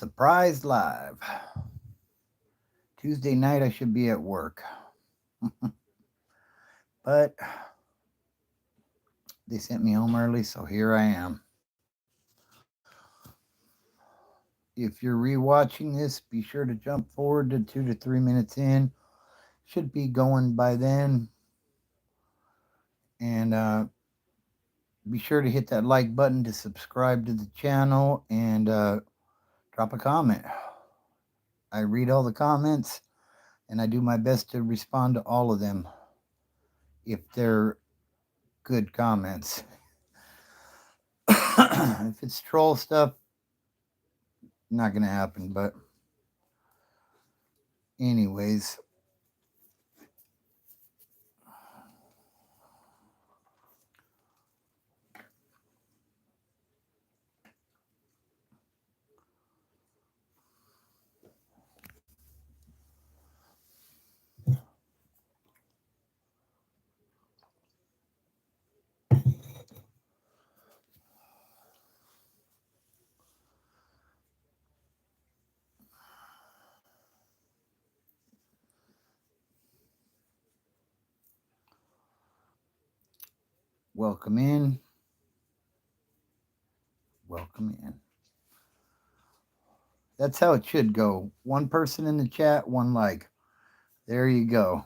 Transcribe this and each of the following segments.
Surprise live. Tuesday night, I should be at work. But they sent me home early, so here I am. If you're rewatching this, be sure to jump forward to 2 to 3 minutes in. Should be going by then. And be sure to hit that like button to subscribe to the channel and drop a comment. I read all the comments and I do my best to respond to all of them if they're good comments. If it's troll stuff, not gonna happen. But anyways, welcome in. Welcome in. That's how it should go. One person in the chat, one like. There you go.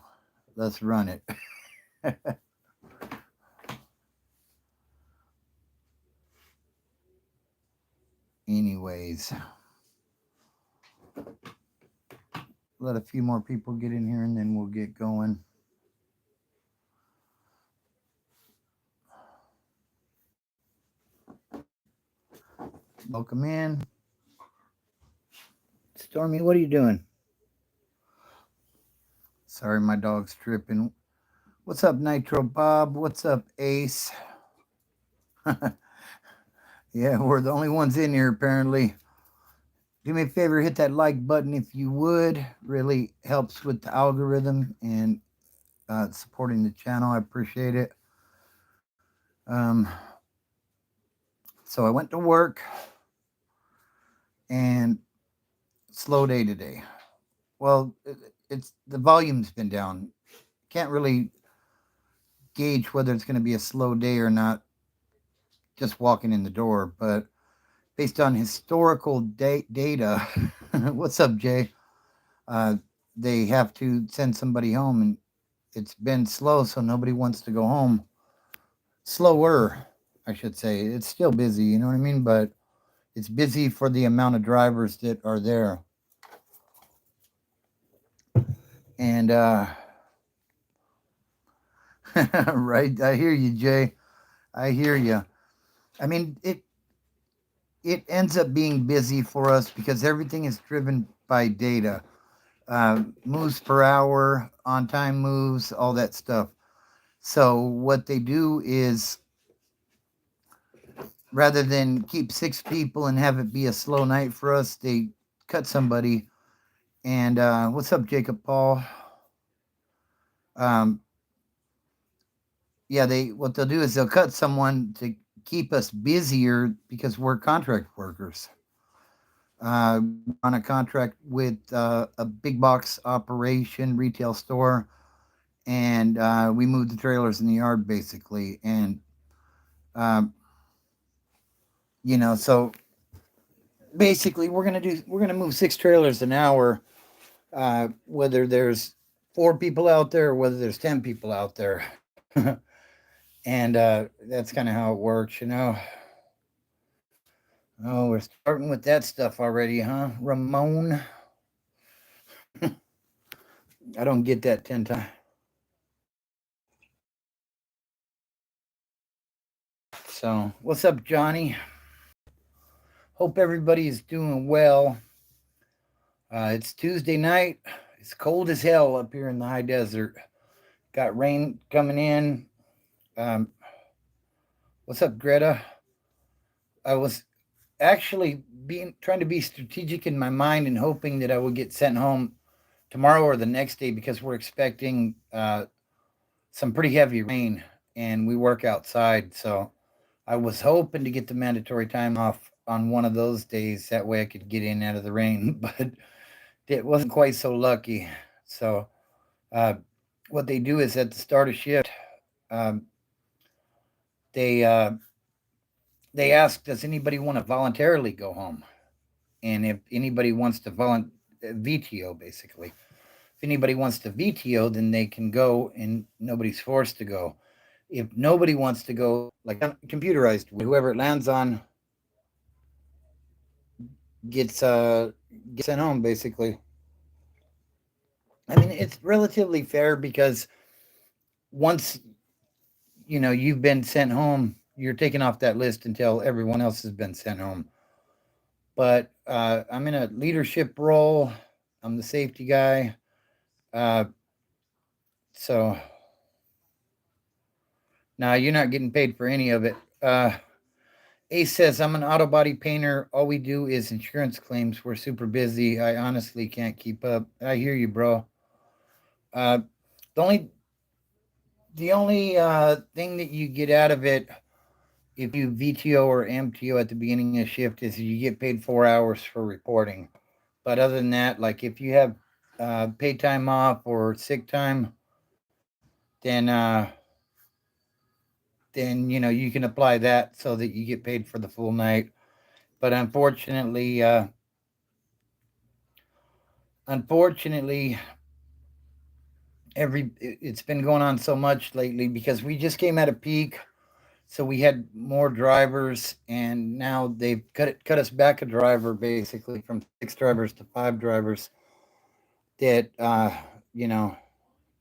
Let's run it. Anyways, let a few more people get in here and then we'll get going. Welcome in. Stormy, what are you doing? Sorry, my dog's tripping. What's up, Nitro Bob? What's up, Ace? Yeah, we're the only ones in here, apparently. Do me a favor, hit that like button if you would. Really helps with the algorithm and supporting the channel. I appreciate it. So I went to work and slow day today. Well, it's the volume's been down. Can't really gauge whether it's going to be a slow day or not just walking in the door, but based on historical data, what's up, Jay? They have to send somebody home, and it's been slow, so nobody wants to go home. Slower, I should say. It's still busy, you know what I mean? But it's busy for the amount of drivers that are there. And right, I hear you, Jay. I hear you. I mean, it ends up being busy for us because everything is driven by data. Moves per hour, on time moves, all that stuff. So what they do is rather than keep 6 people and have it be a slow night for us, they cut somebody. And what's up, Jacob Paul? Yeah, what they'll do is they'll cut someone to keep us busier because we're contract workers. We're on a contract with a big box operation, retail store, and we move the trailers in the yard basically. And um, so basically we're gonna move 6 trailers an hour, whether there's 4 people out there or whether there's 10 people out there. And that's kind of how it works. Oh, we're starting with that stuff already, huh, Ramon? I don't get that 10 times. So, what's up, Johnny? Hope everybody is doing well. It's Tuesday night. It's cold as hell up here in the high desert. Got rain coming in. What's up, Greta? I was actually trying to be strategic in my mind and hoping that I would get sent home tomorrow or the next day because we're expecting some pretty heavy rain and we work outside. So I was hoping to get the mandatory time off on one of those days. That way I could get in out of the rain, but it wasn't quite so lucky. So, uh, what they do is at the start of shift, um, they uh, they ask, does anybody want to voluntarily go home? And if anybody wants to VTO, basically, if anybody wants to VTO, then they can go, and nobody's forced to go. If nobody wants to go, like computerized, whoever it lands on gets sent home. Basically, I mean it's relatively fair because once you've been sent home, you're taken off that list until everyone else has been sent home. But I'm in a leadership role. I'm the safety guy. Uh, so now you're not getting paid for any of it. Ace says, I'm an auto body painter. All we do is insurance claims. We're super busy. I honestly can't keep up. I hear you, bro. Uh, the only thing that you get out of it if you VTO or MTO at the beginning of shift is you get paid 4 hours for reporting. But other than that, like if you have paid time off or sick time, then you can apply that so that you get paid for the full night. But unfortunately, it's been going on so much lately because we just came out of peak, so we had more drivers, and now they've cut us back a driver basically from 6 drivers to 5 drivers. That you know,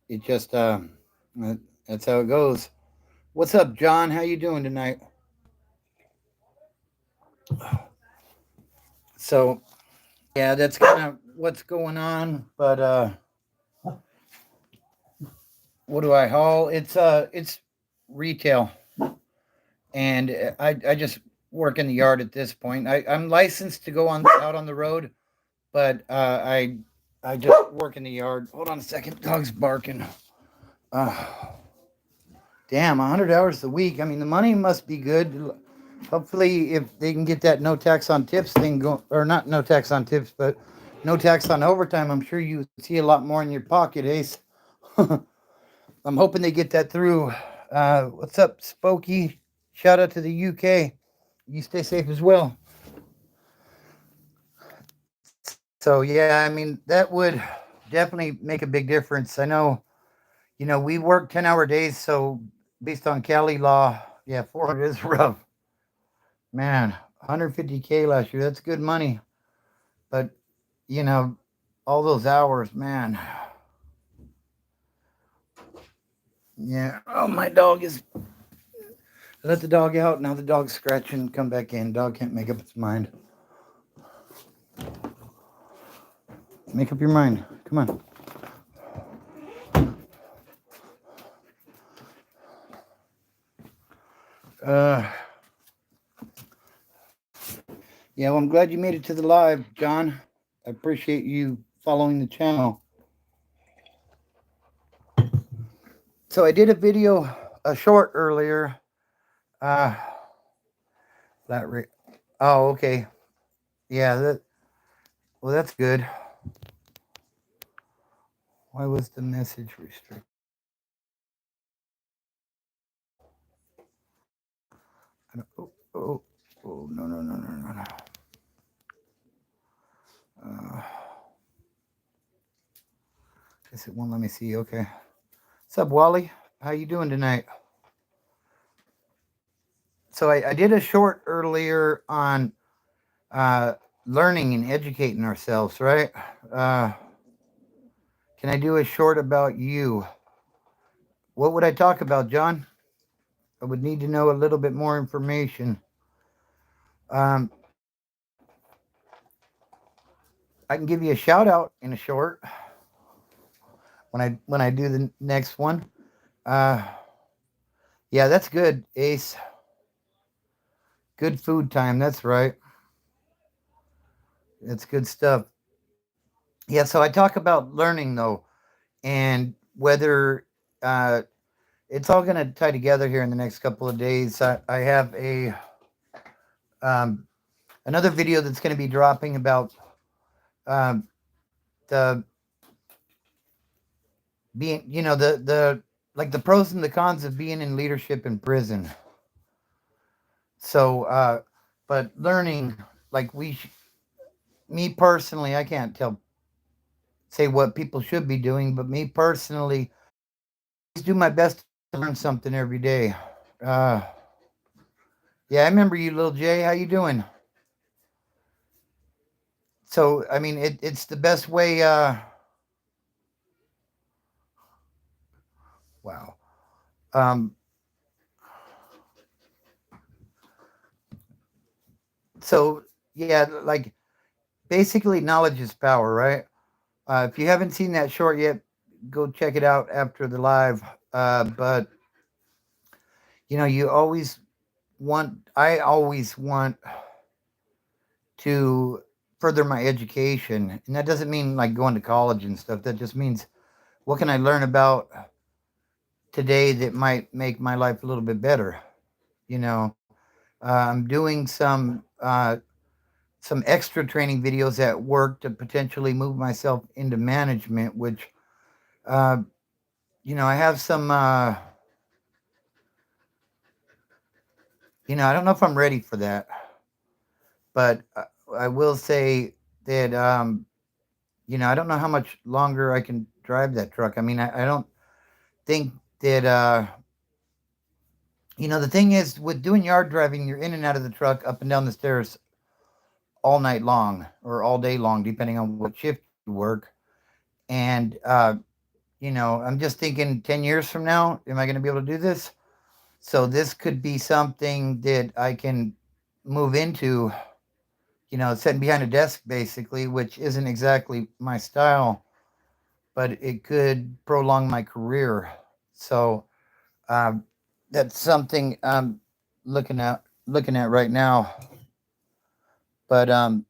it just that's how it goes. What's up, John? How you doing tonight? So yeah, that's kind of what's going on. But what do I haul? It's retail, and I just work in the yard at this point. I'm licensed to go on out on the road, but I just work in the yard. Hold on a second, dog's barking. Uh, Damn, 100 hours a week. I mean, the money must be good. Hopefully, if they can get that no tax on tips thing going, or not no tax on tips, but no tax on overtime, I'm sure you see a lot more in your pocket, Ace. I'm hoping they get that through. What's up, Spokey? Shout out to the UK. You stay safe as well. So yeah, I mean that would definitely make a big difference. I know, we work 10-hour days, so based on Cali law, yeah, 400 is rough. Man, 150K last year, that's good money. But, you know, all those hours, man. Yeah. Oh, my dog is. I let the dog out. Now the dog's scratching. Come back in. Dog can't make up its mind. Make up your mind. Come on. Uh, yeah, well, I'm glad you made it to the live, John. I appreciate you following the channel. So I did a video, a short earlier. Uh, that re- oh, okay. Yeah, well, that's good. Why was the message restricted? Oh, oh, oh, no, no, no, no, no, no. Uh, guess it won't let me see. Okay. What's up, Wally? How you doing tonight? So I did a short earlier on uh, learning and educating ourselves, right? Uh, can I do a short about you? What would I talk about, John? I would need to know a little bit more information. Um, I can give you a shout out in a short when I do the next one. Uh, yeah, that's good, Ace. Good food time. That's right. That's good stuff. Yeah, so I talk about learning though, and whether uh, it's all going to tie together here in the next couple of days. I have um, another video that's going to be dropping about uh, the being, the like the pros and the cons of being in leadership in prison. So, but learning, like me personally, I can't tell say what people should be doing, but me personally, do my best to learn something every day. Uh, yeah, I remember you, little Jay. How you doing? So, I mean, it's the best way. Wow. Um, so yeah, like basically, knowledge is power, right? If you haven't seen that short yet, go check it out after the live. But you always I always want to further my education, and that doesn't mean like going to college and stuff. That just means what can I learn about today that might make my life a little bit better. You know, I'm doing some extra training videos at work to potentially move myself into management, which uh, I have some. I don't know if I'm ready for that, but I will say that I don't know how much longer I can drive that truck. I mean, I don't think that the thing is with doing yard driving, you're in and out of the truck, up and down the stairs all night long or all day long, depending on what shift you work. And I'm just thinking 10 years from now, am I going to be able to do this? So this could be something that I can move into, sitting behind a desk basically, which isn't exactly my style, but it could prolong my career. So um, that's something I'm looking at right now. But I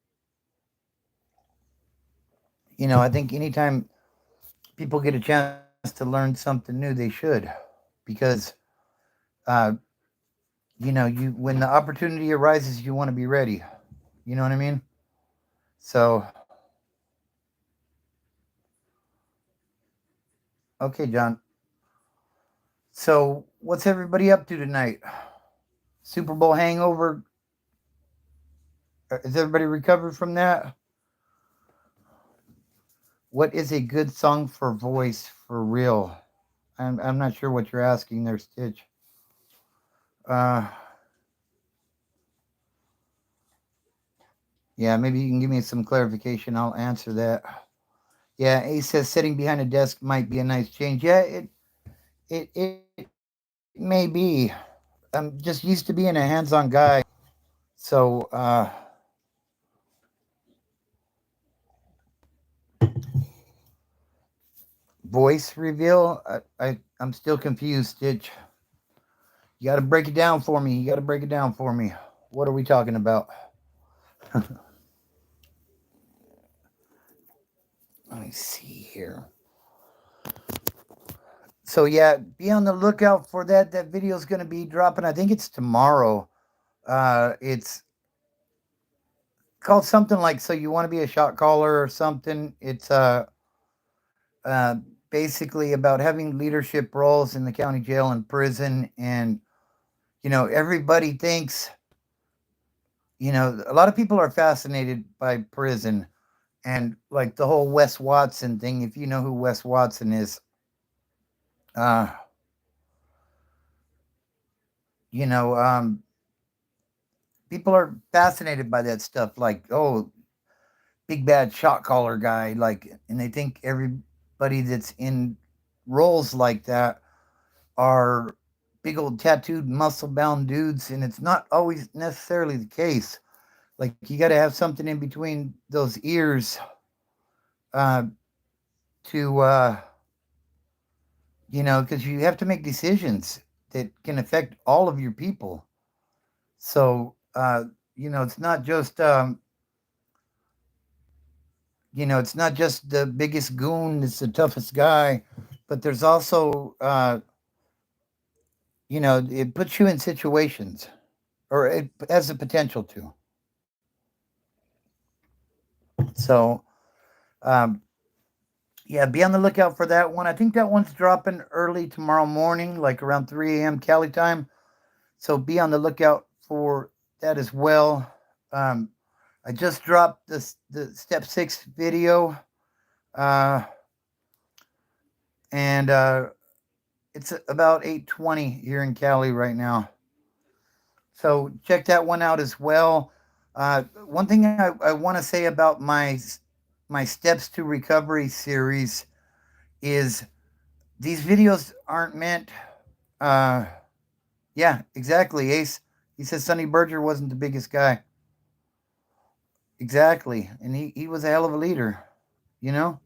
think anytime people get a chance to learn something new, they should, because uh, you when the opportunity arises, you want to be ready. You know what I mean? So okay, John. So what's everybody up to tonight? Super Bowl hangover. Is everybody recovered from that? What is a good song for voice for real? I'm not sure what you're asking there, Stitch. Uh, yeah, maybe you can give me some clarification. I'll answer that. Yeah, Ace says sitting behind a desk might be a nice change. Yeah, it may be. I'm just used to being a hands-on guy, so voice reveal. I'm still confused, Stitch. You got to break it down for me. You got to break it down for me. What are we talking about? Let me see here. So yeah, be on the lookout for that. That video is going to be dropping. I think it's tomorrow. It's called something like "So You Want to Be a Shot Caller" or something. It's uh, basically about having leadership roles in the county jail and prison, and everybody thinks a lot of people are fascinated by prison and like the whole Wes Watson thing. If you know who Wes Watson is, uh, you know, um, people are fascinated by that stuff. Like, oh, big bad shot caller guy, like, and they think everybody that's in roles like that are big old tattooed muscle bound dudes, and it's not always necessarily the case. Like you got to have something in between those ears uh, to because you have to make decisions that can affect all of your people. So it's not just it's not just the biggest goon, it's the toughest guy, but there's also it puts you in situations, or it has the potential to. So, um, yeah, be on the lookout for that one. I think that one's dropping early tomorrow morning, like around 3 a.m. Cali time. So be on the lookout for that as well. Um, I just dropped the step 6 video, uh, and it's about 8:20 here in Cali right now. So check that one out as well. One thing I want to say about my steps to recovery series is these videos aren't meant. Uh, yeah, exactly, Ace. He says Sonny Berger wasn't the biggest guy. Exactly, and he was a hell of a leader, you know,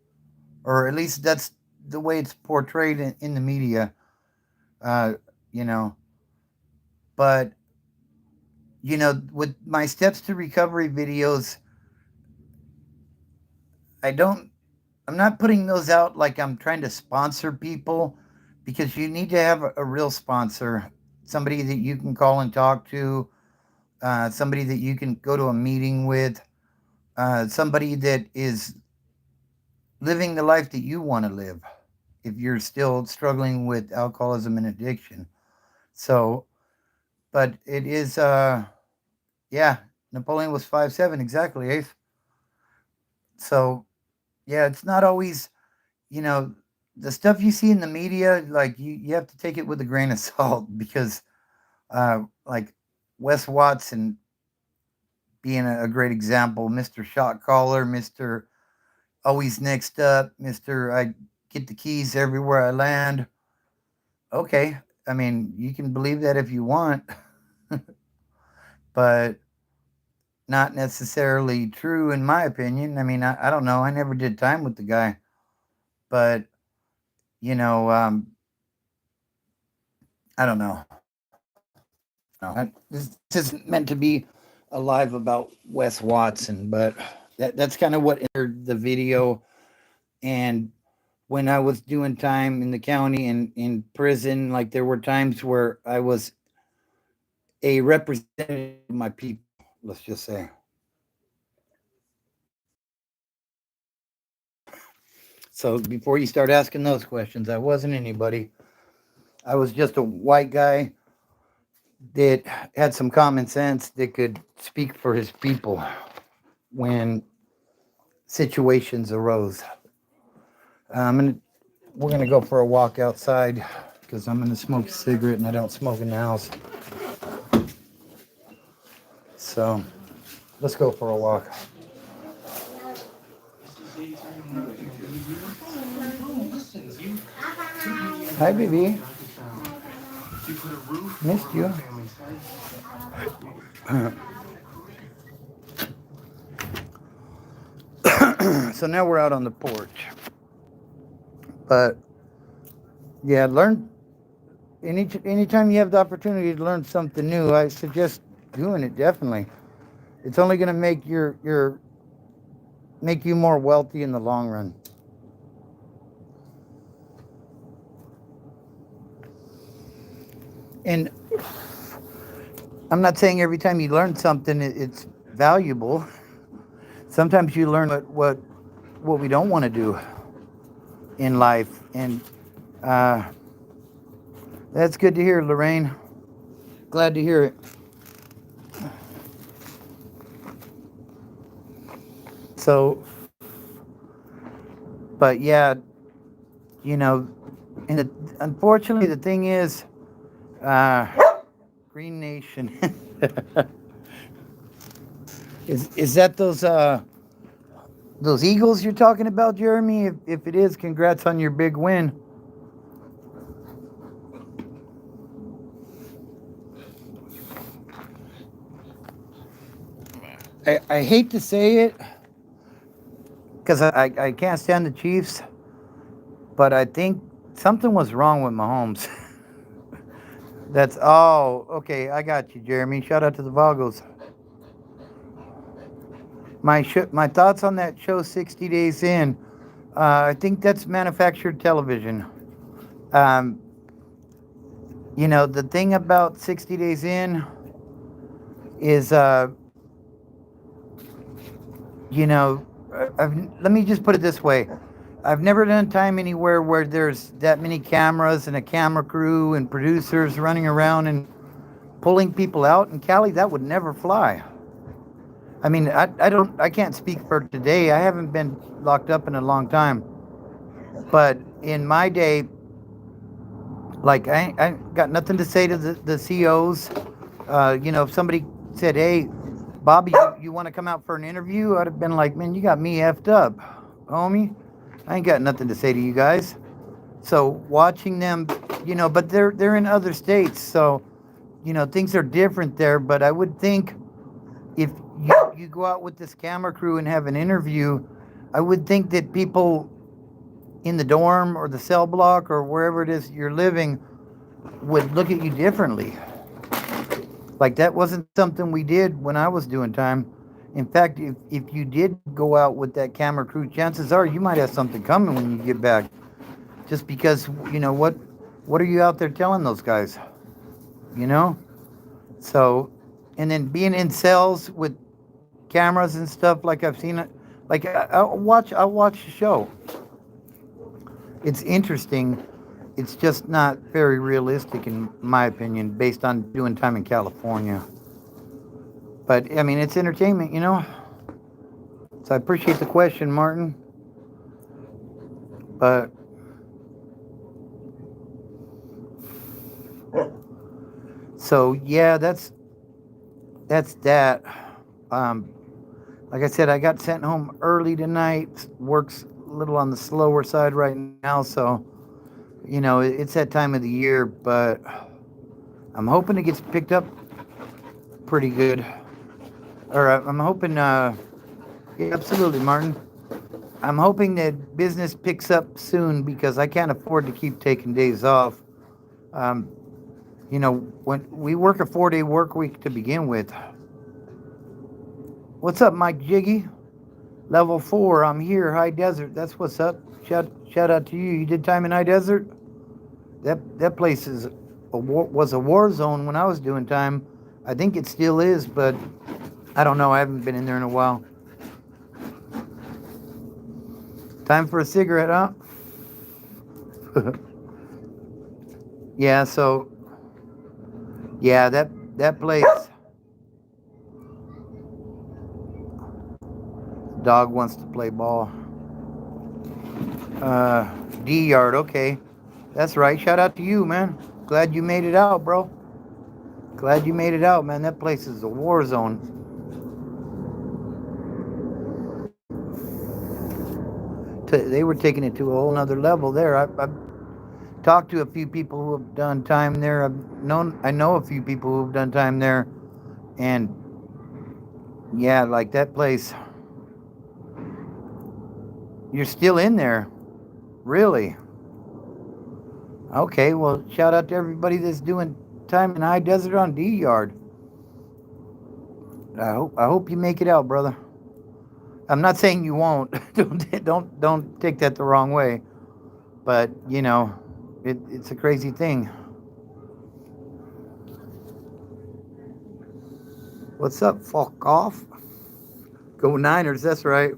or at least that's the way it's portrayed in the media. Uh, you know, but with my steps to recovery videos, I don't I'm not putting those out like I'm trying to sponsor people, because you need to have a real sponsor, somebody that you can call and talk to, somebody that you can go to a meeting with, somebody that is living the life that you want to live if you're still struggling with alcoholism and addiction. So, but it is, yeah, Napoleon was 5'7", exactly, Ace. So, yeah, it's not always, you know, the stuff you see in the media, like you have to take it with a grain of salt, because, like Wes Watson being a great example, Mr. Shot Caller, Mr. Always Next Up, Mr. I get the keys everywhere I land. Okay, I mean, you can believe that if you want, but not necessarily true in my opinion. I mean, I don't know. I never did time with the guy, but you know, I don't know. This isn't meant to be a live about Wes Watson, but that's kind of what entered the video. And when I was doing time in the county and in prison, like there were times where I was a representative of my people, let's just say. So before you start asking those questions, I wasn't anybody. I was just a white guy that had some common sense that could speak for his people when situations arose. And we're gonna go for a walk outside because I'm gonna smoke a cigarette and I don't smoke in the house. So let's go for a walk. Hi, baby. Missed you. So now we're out on the porch. But yeah, anytime you have the opportunity to learn something new, I suggest doing it. Definitely, it's only going to make you more wealthy in the long run. And I'm not saying every time you learn something it's valuable. Sometimes you learn what we don't want to do in life, and uh, that's good to hear, Lorraine. Glad to hear it. So, but yeah, you know, and unfortunately, the thing is, uh, Green Nation. Is that those Eagles you're talking about, Jeremy? If it is, congrats on your big win. I hate to say it because I can't stand the Chiefs, but I think something was wrong with Mahomes. Okay. I got you, Jeremy. Shout out to the Vagos. My thoughts on that show, 60 Days In. I think that's manufactured television. Um, the thing about 60 Days In is, you know, let me just put it this way. I've never done time anywhere where there's that many cameras and a camera crew and producers running around and pulling people out. In Cali, that would never fly. I mean, I can't speak for today. I haven't been locked up in a long time. But in my day, like, I got nothing to say to the COs. If somebody said, hey, Bobby, you want to come out for an interview? I'd have been like, man, you got me effed up, homie. I ain't got nothing to say to you guys. So watching them, but they're in other states, so things are different there. But I would think if you go out with this camera crew and have an interview, I would think that people in the dorm or the cell block or wherever it is you're living would look at you differently. Like that wasn't something we did when I was doing time. In fact, if you did go out with that camera crew, chances are you might have something coming when you get back. Just because, what are you out there telling those guys? You know? So, and then being in cells with cameras and stuff like I've seen it. Like I'll watch the show. It's interesting. It's just not very realistic in my opinion, based on doing time in California. But I mean, it's entertainment. So I appreciate the question, Martin. But so yeah, that's that. Um, like I said, I got sent home early tonight. Work's a little on the slower side right now, so it's that time of the year. But I'm hoping it gets picked up pretty good. Or I'm hoping, yeah, absolutely, Martin. I'm hoping that business picks up soon because I can't afford to keep taking days off. Um, when we work a 4-day work week to begin with. What's up, Mike Jiggy? Level 4, I'm here, High Desert. That's what's up. Shout out to you. You did time in High Desert? That place was a war zone when I was doing time. I think it still is, but I don't know. I haven't been in there in a while. Time for a cigarette, huh? Yeah, so yeah, that place. Dog wants to play ball. D yard, okay. That's right. Shout out to you, man. Glad you made it out, bro. Glad you made it out, man. That place is a war zone. They were taking it to a whole nother level there. I've talked to a few people who have done time there. I know a few people who have done time there, and yeah, like that place. You're still in there, really? Okay, well, shout out to everybody that's doing time in High Desert on D Yard. I hope you make it out, brother. I'm not saying you won't. don't take that the wrong way. But it's a crazy thing. What's up? Fuck off. Go Niners. That's right.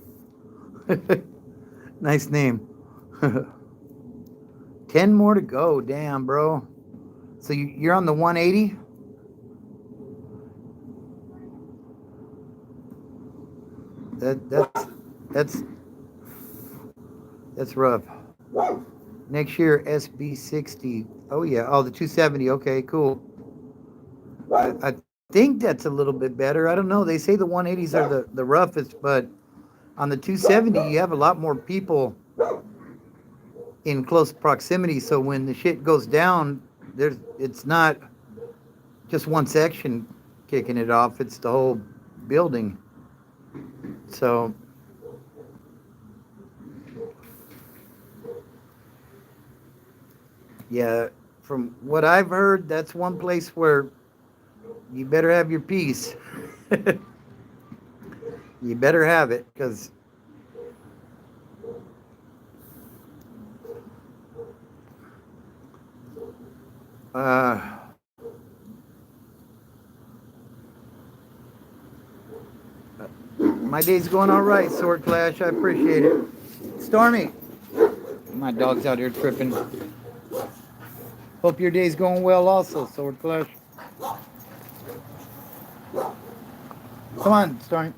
Nice name. 10 more to go. Damn, bro. So you're on the 180. That's that's rough. Next year SB60. Oh yeah. Oh, the 270. Okay, cool. I think that's a little bit better. I don't know. They say the 180s are the roughest, but on the 270 you have a lot more people in close proximity. So when the shit goes down, it's not just one section kicking it off. It's the whole building. So yeah, from what I've heard, that's one place where you better have your peace. You better have it because uh, My day's going all right, Sword Clash. I appreciate it. Stormy, my dog's out here tripping. Hope your day's going well, also, Sword Clash. Come on, Stormy.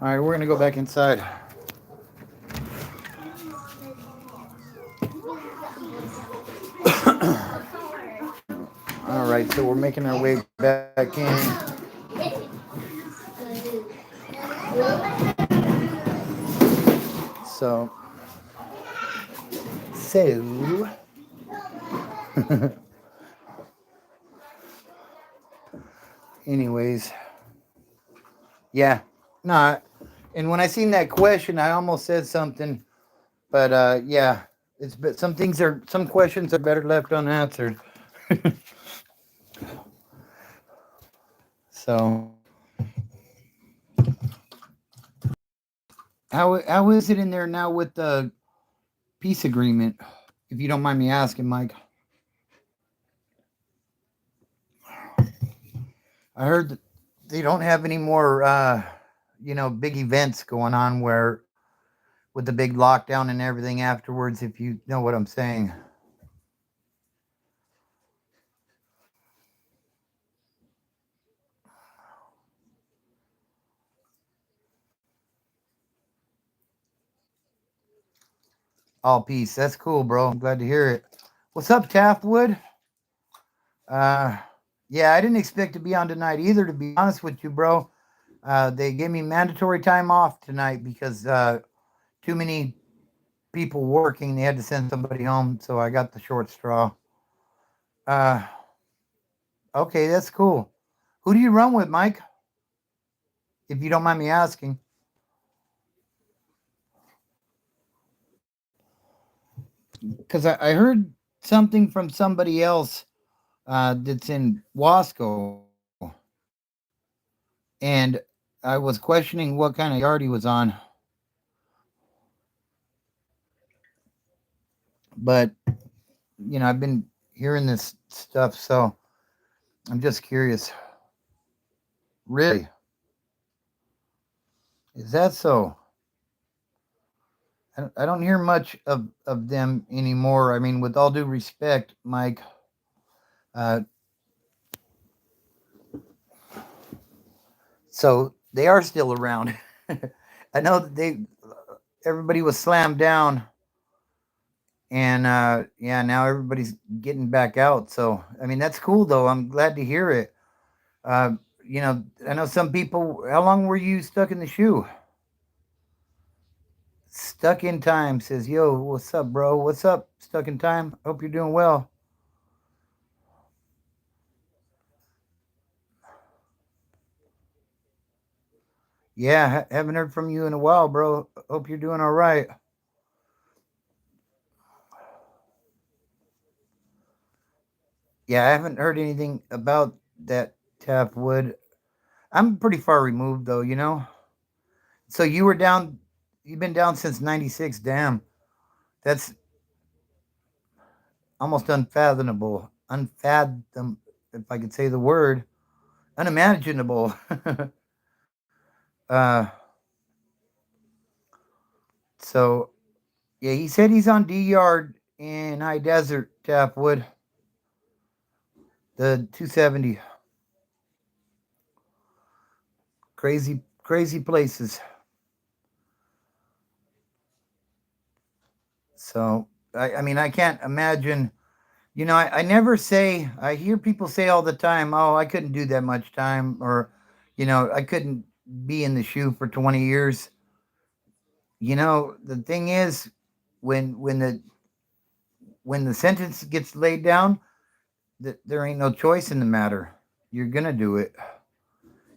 All right, we're gonna go back inside. All right, so we're making our way back in. So, so, anyways, yeah, no. And when I seen that question, I almost said something, but yeah, it's but some questions are better left unanswered. So, how is it in there now with the peace agreement? If you don't mind me asking, Mike, I heard that they don't have any more, big events going on where with the big lockdown and everything afterwards. If you know what I'm saying. All peace. That's cool, bro. I'm glad to hear it. What's up, Taftwood? Uh, yeah, I didn't expect to be on tonight either. To be honest with you, bro, they gave me mandatory time off tonight because too many people working. They had to send somebody home, so I got the short straw. Uh, okay, that's cool. Who do you run with, Mike? If you don't mind me asking, because I heard something from somebody else that's in Wasco, and I was questioning what kind of yard he was on, but I've been hearing this stuff, so I'm just curious. Really, is that so? I don't hear much of them anymore. I mean, with all due respect, Mike, uh, so they are still around. I know that everybody was slammed down, and yeah, now everybody's getting back out. So I mean, that's cool though. I'm glad to hear it. Uh, I know some people. How long were you stuck in the shoe? Stuck in time says, "Yo, what's up, bro? What's up? Stuck in time. Hope you're doing well." Yeah, haven't heard from you in a while, bro. Hope you're doing all right. Yeah, I haven't heard anything about that tap wood. I'm pretty far removed though, you know. So you were down. You've been down since '96. Damn, that's almost unfathomable. Unfathom, if I could say the word, unimaginable. uh, so yeah, he said he's on D Yard in High Desert, Tapwood, the 270. Crazy, crazy places. So I mean, I can't imagine. I never say. I hear people say all the time, "Oh, I couldn't do that much time," or, I couldn't be in the shoe for 20 years. The thing is, when when the when the sentence gets laid down, that there ain't no choice in the matter. You're gonna do it.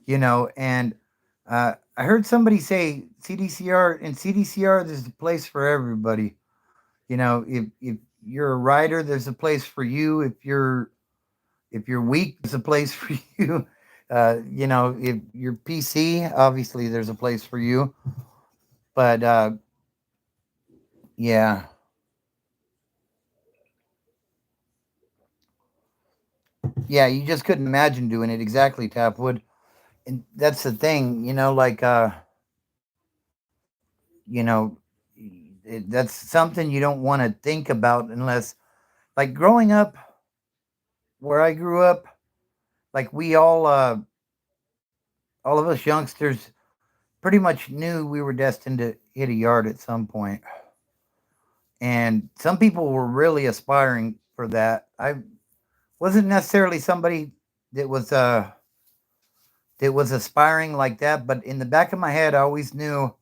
And I heard somebody say CDCR in CDCR. There's a place for everybody. If you're a writer, there's a place for you. If you're weak, there's a place for you. If you're PC, obviously there's a place for you. But yeah, yeah, you just couldn't imagine doing it exactly, Tapwood. and that's the thing, you know, that's something you don't want to think about unless, like, growing up where I grew up, like all of us youngsters pretty much knew we were destined to hit a yard at some point, and some people were really aspiring for that. I wasn't necessarily somebody that was uh that was aspiring like that, but in the back of my head, I always knew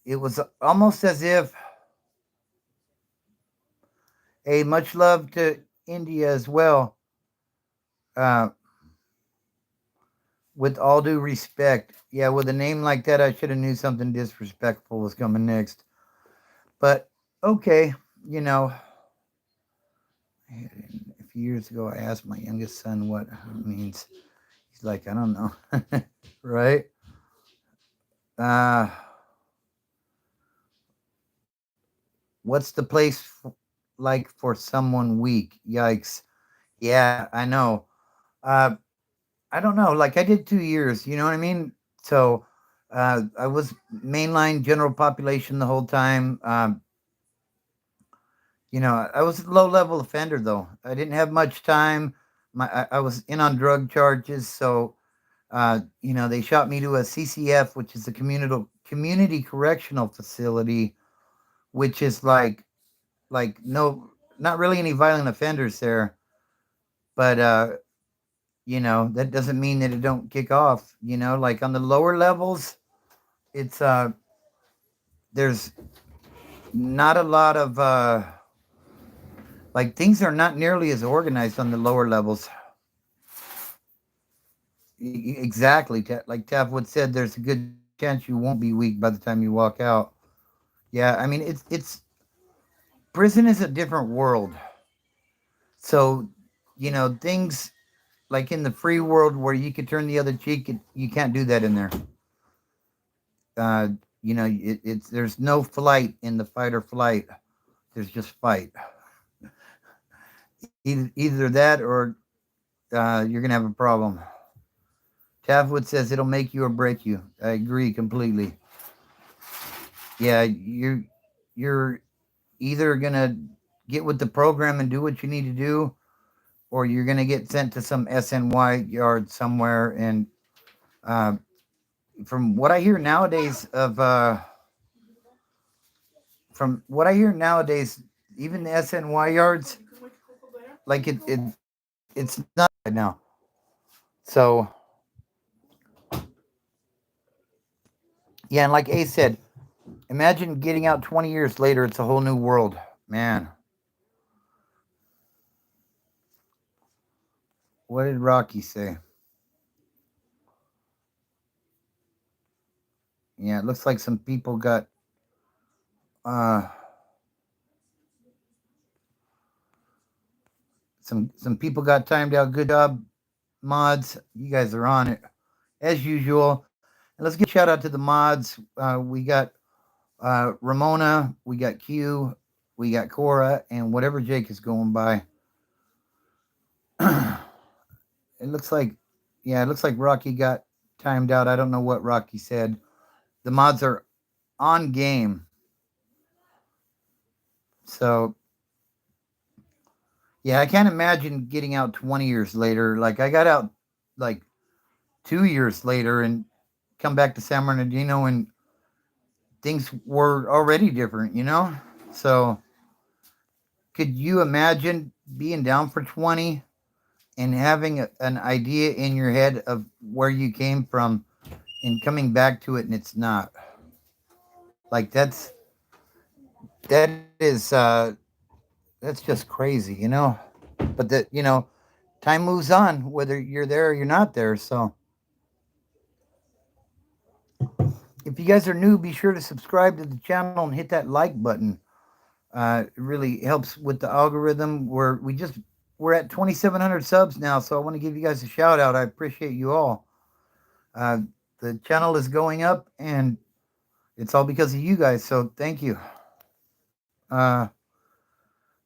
it was almost as if, a much love to India as well. Uh, with all due respect, yeah, with a name like that, I should have knew something disrespectful was coming next. But okay, you know, a few years ago, I asked my youngest son what it means. He's like, I don't know, right? Uh, what's the place like for someone weak? Yikes! Yeah, I know. Uh, I don't know. Like I did 2 years. You know what I mean? So I was mainline general population the whole time. I was a low level offender though. I didn't have much time. I was in on drug charges, so they shot me to a CCF, which is a community correctional facility, which is like no, not really any violent offenders there, but that doesn't mean that it don't kick off. Like on the lower levels, it's there's not a lot of like things are not nearly as organized on the lower levels. Exactly. Like Tavwood said, there's a good chance you won't be weak by the time you walk out. Yeah, I mean it's prison is a different world. So, things like in the free world where you could turn the other cheek, you can't do that in there. Uh, it's there's no flight in the fight or flight. There's just fight. Either that or you're gonna have a problem. Tavwood says it'll make you or break you. I agree completely. Yeah, you're either gonna get with the program and do what you need to do, or you're gonna get sent to some SNY yard somewhere. And uh, from what I hear nowadays from what I hear nowadays, even the SNY yards, like it's not right now. So yeah, and like Ace said, imagine getting out 20 years later. It's a whole new world, man. What did Rocky say? Yeah, it looks like uh some people got timed out. Good job, mods. You guys are on it as usual. And let's give a shout out to the mods. We got Ramona, we got Q, we got Cora, and whatever Jake is going by. It looks like, yeah, it looks like Rocky got timed out. I don't know what Rocky said. The mods are on game. So, yeah, I can't imagine getting out 20 years later. Like, I got out like 2 years later and come back to San Bernardino and things were already different. So, could you imagine being down for 20 and having an idea in your head of where you came from and coming back to it and it's not? Like, that's just crazy. But time moves on whether you're there or you're not there. So if you guys are new, be sure to subscribe to the channel and hit that like button. It really helps with the algorithm. We're at 2,700 subs now, so I want to give you guys a shout out. I appreciate you all. Uh, the channel is going up, and it's all because of you guys. So thank you. Uh,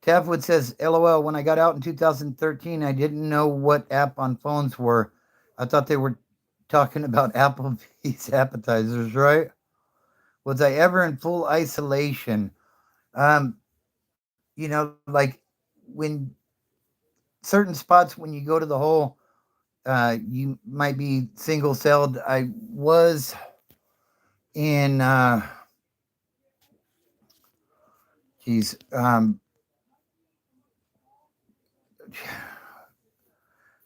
Tavwood says, "LOL. When I got out in 2013, I didn't know what app on phones were. I thought they were. talking about Applebee's appetizers, right? Was I ever in full isolation? Um, like when certain spots when you go to the hole, you might be single celled. I was in, geez, I'm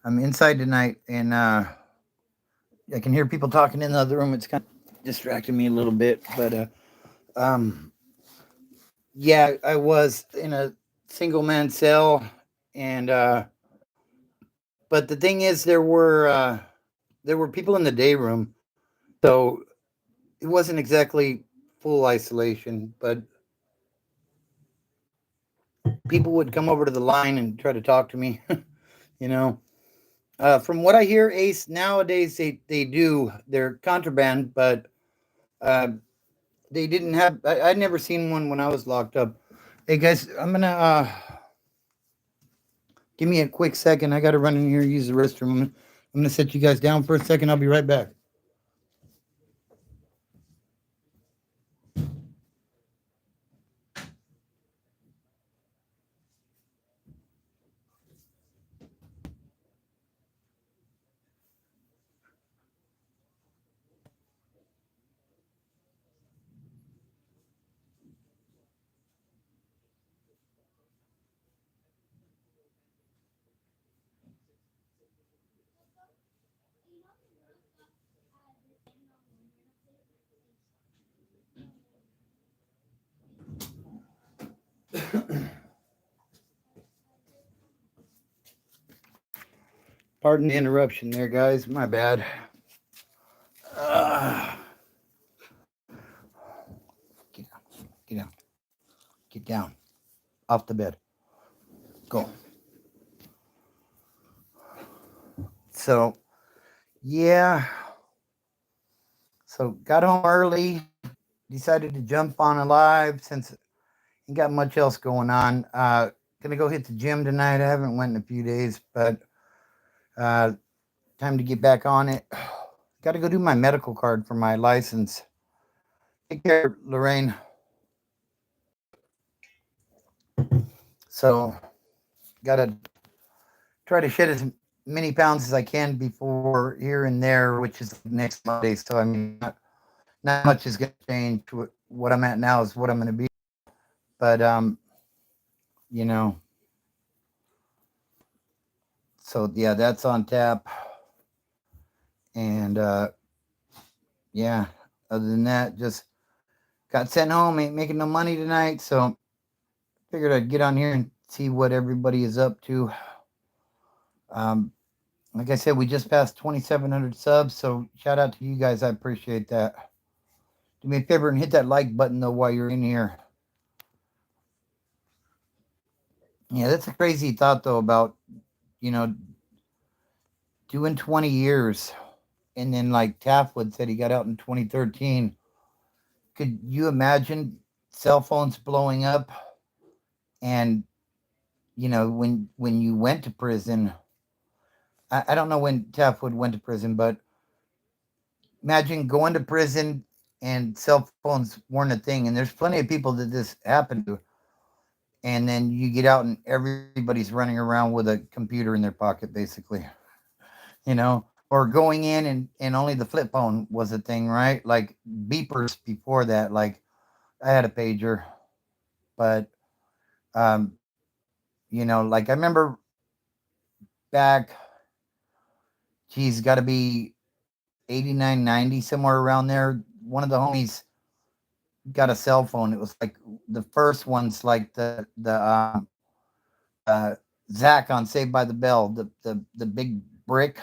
inside tonight and I can hear people talking in the other room. It's kind of distracting me a little bit, but um, yeah, I was in a single man cell, and but the thing is, there were people in the day room, so it wasn't exactly full isolation, but people would come over to the line and try to talk to me. you know, from what I hear, Ace nowadays they do they're contraband, but uh, they didn't have. I'd never seen one when I was locked up. Hey guys, I'm gonna give me a quick second. I gotta run in here and use the restroom. I'm gonna set you guys down for a second. I'll be right back. Pardon the interruption there, guys. My bad. Uh, get down. Get down. Get down. Off the bed. Go. So yeah. So got home early. Decided to jump on a live since ain't got much else going on. Gonna go hit the gym tonight. I haven't went in a few days, but uh, time to get back on it. Got to go do my medical card for my license. Take care, Lorraine. So, got to try to shed as many pounds as I can before here and there, which is next Monday. So, I mean, not much is going to change. What I'm at now is what I'm going to be. But, you know, so yeah, that's on tap. And, yeah, other than that, just got sent home. Ain't making no money tonight. So, figured I'd get on here and see what everybody is up to. Um, like I said, we just passed 2,700 subs, so shout out to you guys. I appreciate that. Do me a favor and hit that like button though while you're in here. Yeah, that's a crazy thought though about you know doing 20 years, and then like Taftwood said he got out in 2013. Could you imagine cell phones blowing up, and when you went to prison? I don't know when Taftwood went to prison, but imagine going to prison and cell phones weren't a thing. And there's plenty of people that this happened to. And then you get out and everybody's running around with a computer in their pocket, basically, or going in and only the flip phone was a thing, right? Like beepers before that. Like I had a pager, but, um, like I remember back, geez, got to be 89, 90, somewhere around there. One of the homies got a cell phone. It was like the first ones, like the uh, Zach on Saved by the Bell, the big brick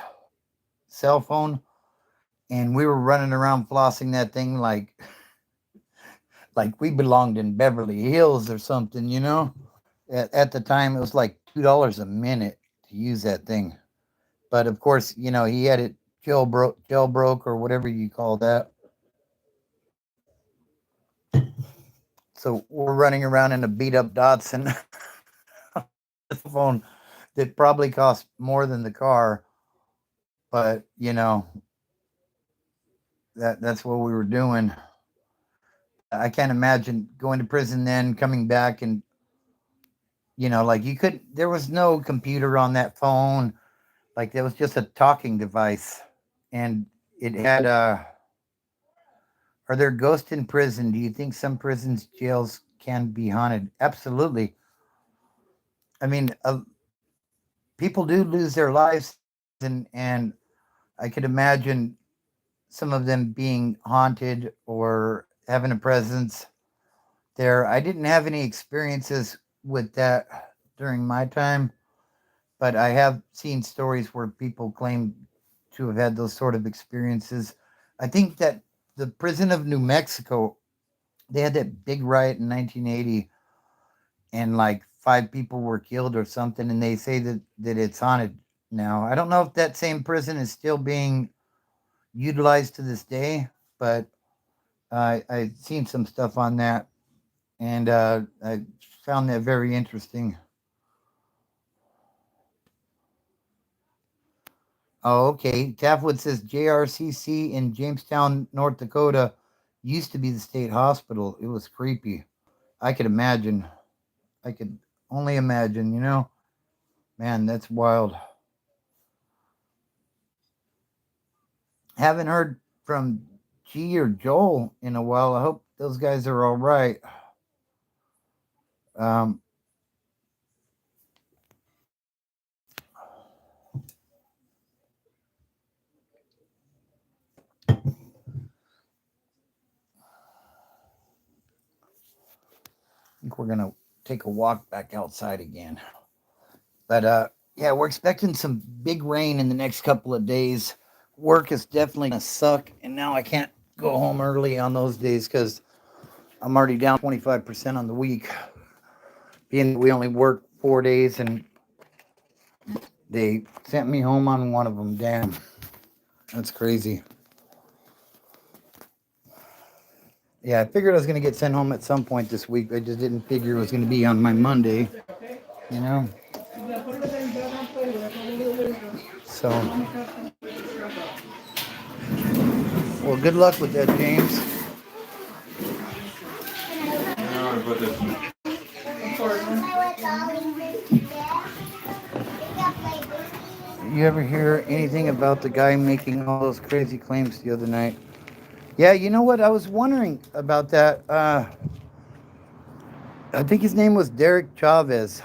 cell phone, and we were running around flossing that thing like we belonged in Beverly Hills or something, At the time, it was like $2 a minute to use that thing, but of course, he had it jailbroke or whatever you call that. So we're running around in a beat up Datsun phone that probably cost more than the car, but That's what we were doing. I can't imagine going to prison then coming back and like you could. There was no computer on that phone. Like there was just a talking device, and it had. Are there ghosts in prison? Do you think some prisons, jails can be haunted? Absolutely. I mean, people do lose their lives, and I could imagine some of them being haunted or having a presence there. I didn't have any experiences with that during my time, but I have seen stories where people claim to have had those sort of experiences. I think that the prison of New Mexico, they had that big riot in 1980, and like 5 people were killed or something, and they say that it's haunted now. I don't know if that same prison is still being utilized to this day, but I've seen some stuff on that, and I found that very interesting. Oh, okay. Taffwood says JRCC in Jamestown, North Dakota, used to be the state hospital. It was creepy. I could imagine. I could only imagine. Man, that's wild. Haven't heard from G or Joel in a while. I hope those guys are all right. Um, I think we're gonna take a walk back outside again. But yeah, we're expecting some big rain in the next couple of days. Work is definitely gonna suck, and now I can't go home early on those days because I'm already down 25% on the week. Being that we only work 4 days, and they sent me home on one of them. Damn, that's crazy. Yeah, I figured I was gonna get sent home at some point this week. I just didn't figure it was gonna be on my Monday. You know. So, well, good luck with that, James. You ever hear anything about the guy making all those crazy claims the other night? Yeah, you know what? I was wondering about that. I think his name was Derek Chavez.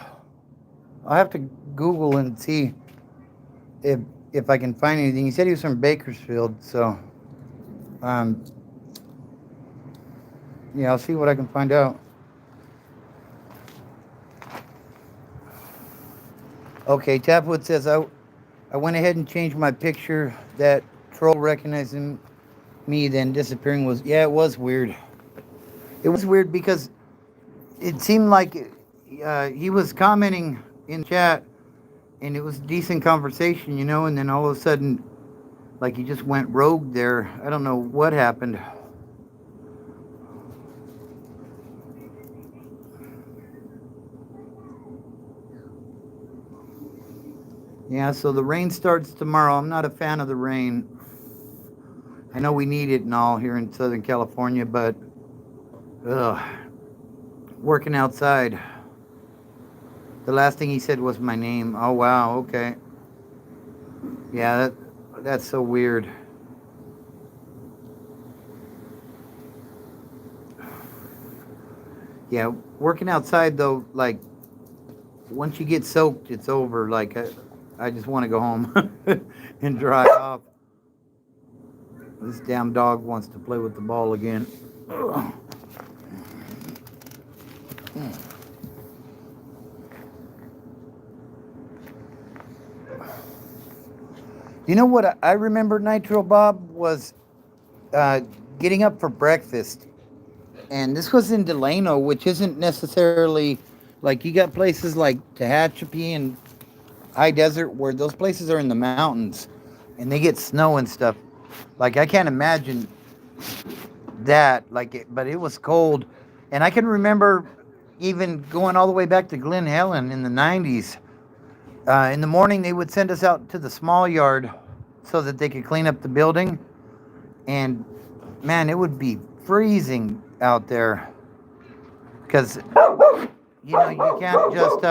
I'll have to Google and see if if I can find anything. He said he was from Bakersfield, so um, yeah, I'll see what I can find out. Okay, Tapwood says I went ahead and changed my picture. That troll recognizing me then disappearing was, yeah, it was weird. It was weird because it seemed like he was commenting in chat, and it was decent conversation, and then all of a sudden, like, he just went rogue there. I don't know what happened. Yeah, so the rain starts tomorrow. I'm not a fan of the rain. I know we need it and all here in Southern California, but ugh, working outside. The last thing he said was my name. Oh wow, okay. Yeah, that's so weird. Yeah, working outside though, like once you get soaked, it's over. Like I just want to go home and dry off. This damn dog wants to play with the ball again. Ugh. You know what I remember, Nitro Bob, was uh, getting up for breakfast. And this was in Delano, which isn't necessarily like you got places like Tehachapi and High Desert where those places are in the mountains and they get snow and stuff. Like I can't imagine that. But it was cold. And I can remember even going all the way back to Glen Helen in the 90s. In the morning, they would send us out to the small yard so that they could clean up the building. And Man, it would be freezing out there because you can't just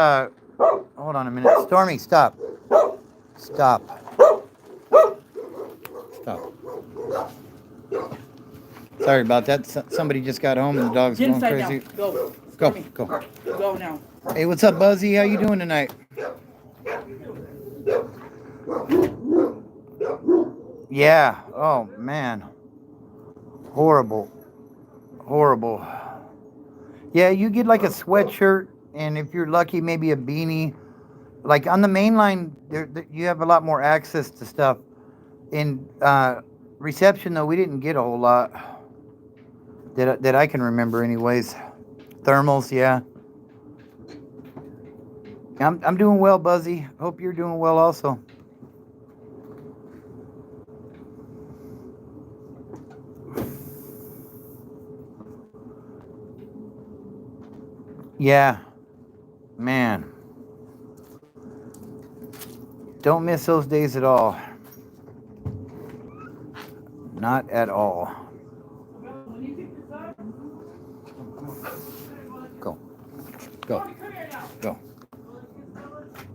hold on a minute. Stormy, stop. Stop. Stop. Sorry about that. Somebody just got home and the dog's Get going inside crazy. now. Go. Go, Stormy. go. Go now. Hey, what's up, Buzzy? How you doing tonight? Yeah. Oh man. Horrible. Horrible. Yeah, you get like a sweatshirt, and if you're lucky, maybe a beanie. Like on the main line, you have a lot more access to stuff. In reception, though, we didn't get a whole lot that I can remember, anyways. Thermals, yeah. I'm doing well, Buzzy. Hope you're doing well also. Yeah, man. Don't miss those days at all. Not at all. Go. Go. Go.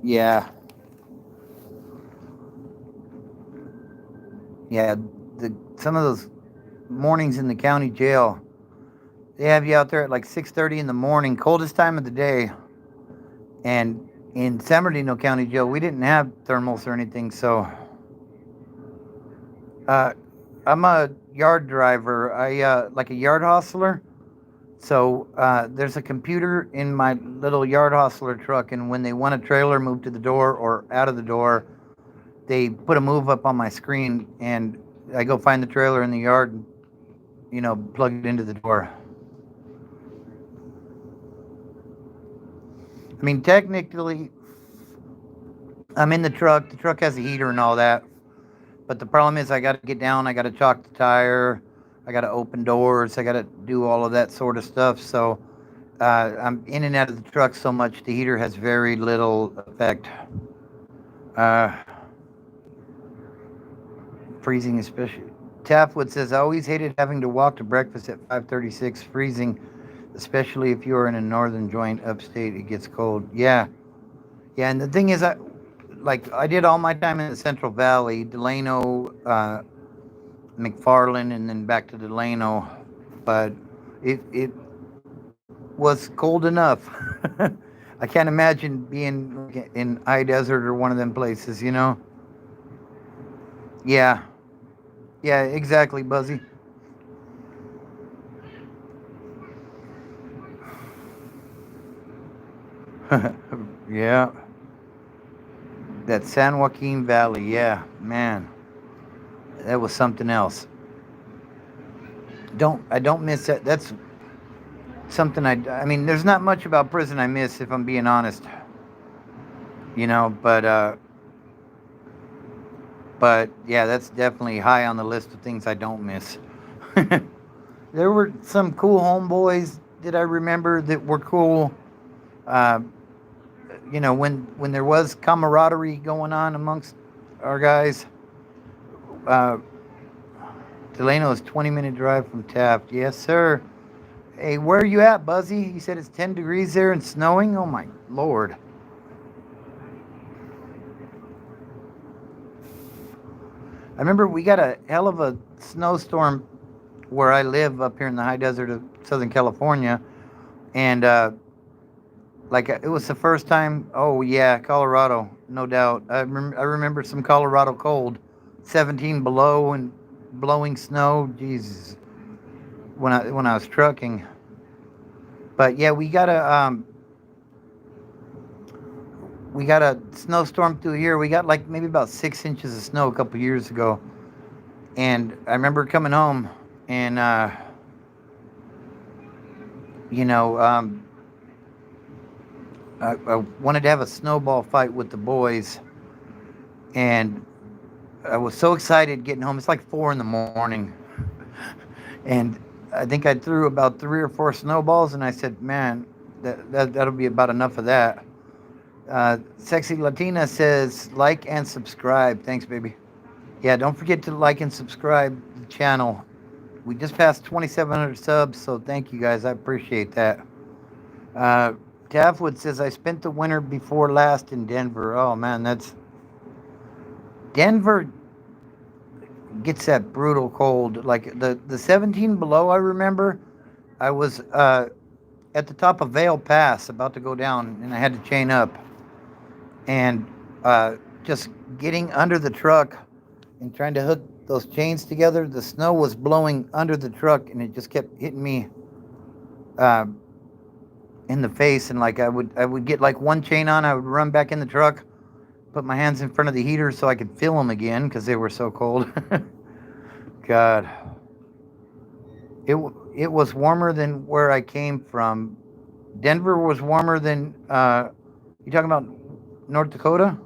Yeah. Yeah. Some of those mornings in the county jail, they have you out there at like 6:30 in the morning, coldest time of the day. And in San Bernardino County Jail, we didn't have thermals or anything, so uh, I'm a yard driver. I like a yard hostler. So there's a computer in my little yard hostler truck, and when they want a trailer moved to the door or out of the door, they put a move up on my screen, and I go find the trailer in the yard, and plug it into the door. I mean, technically, I'm in the truck. The truck has a heater and all that. But the problem is, I got to get down. I got to chalk the tire. I got to open doors. I got to do all of that sort of stuff. So I'm in and out of the truck so much, the heater has very little effect. Uh, Freezing, especially. Taffwood says, I always hated having to walk to breakfast at 5:36, freezing, especially if you're in a northern joint upstate. It gets cold. Yeah, yeah. And the thing is, I did all my time in the Central Valley, Delano, McFarland, and then back to Delano. But it was cold enough. I can't imagine being in high desert or one of them places. Yeah, yeah, exactly, Buzzy. Yeah, that San Joaquin Valley. Yeah, man, that was something else. I don't miss that. That's something I mean, there's not much about prison I miss, if I'm being honest. But yeah, that's definitely high on the list of things I don't miss. There were some cool homeboys that I remember that were cool. Uh, when there was camaraderie going on amongst our guys. Uh, Delano is 20-minute drive from Taft. Yes, sir. Hey, where are you at, Buzzy? You said it's 10 degrees there and snowing? Oh, my Lord. I remember we got a hell of a snowstorm where I live up here in the high desert of Southern California. And, it was the first time. Oh, yeah, Colorado, no doubt. I remember some Colorado cold, 17 below and blowing snow. Jesus. When I was trucking. But yeah, we got a snowstorm through here. We got like maybe about 6 inches of snow a couple years ago, and I remember coming home, and you know, I wanted to have a snowball fight with the boys, and I was so excited getting home. It's like 4 in the morning, and I think I threw about 3 or 4 snowballs, and I said, "Man, that'll be about enough of that." Sexy Latina says, like and subscribe. Thanks, baby. Yeah, don't forget to like and subscribe the channel. We just passed 2,700 subs, so thank you guys. I appreciate that. Uh, Tavwood says, I spent the winter before last in Denver. Oh, man, that's. Denver gets that brutal cold. Like the 17 below, I remember. I was at the top of Vale Pass about to go down, and I had to chain up. And just getting under the truck and trying to hook those chains together, the snow was blowing under the truck, and it just kept hitting me uh, in the face. And like I would get like one chain on, I would run back in the truck, put my hands in front of the heater so I could feel them again because they were so cold. God, it it was warmer than where I came from. Denver was warmer than you talking about North Dakota?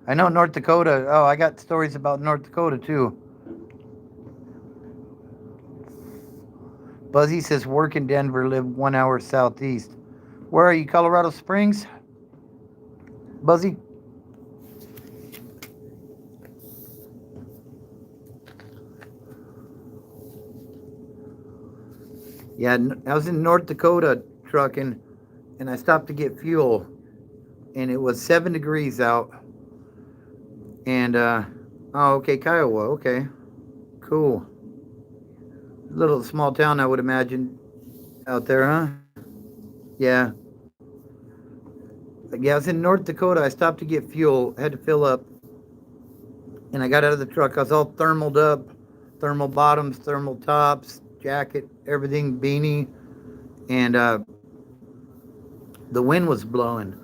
I know North Dakota. Oh, I got stories about North Dakota too. Buzzy says work in Denver, live 1 hour southeast. Where are you, Colorado Springs? Buzzy? Yeah, I was in North Dakota trucking, and I stopped to get fuel, and it was 7 degrees out. And oh, okay, Kiowa. Okay, cool. Little small town, I would imagine, out there, huh? Yeah. Yeah, I was in North Dakota. I stopped to get fuel, had to fill up, and I got out of the truck. I was all thermaled up, thermal bottoms, thermal tops, jacket, everything, beanie, and the wind was blowing,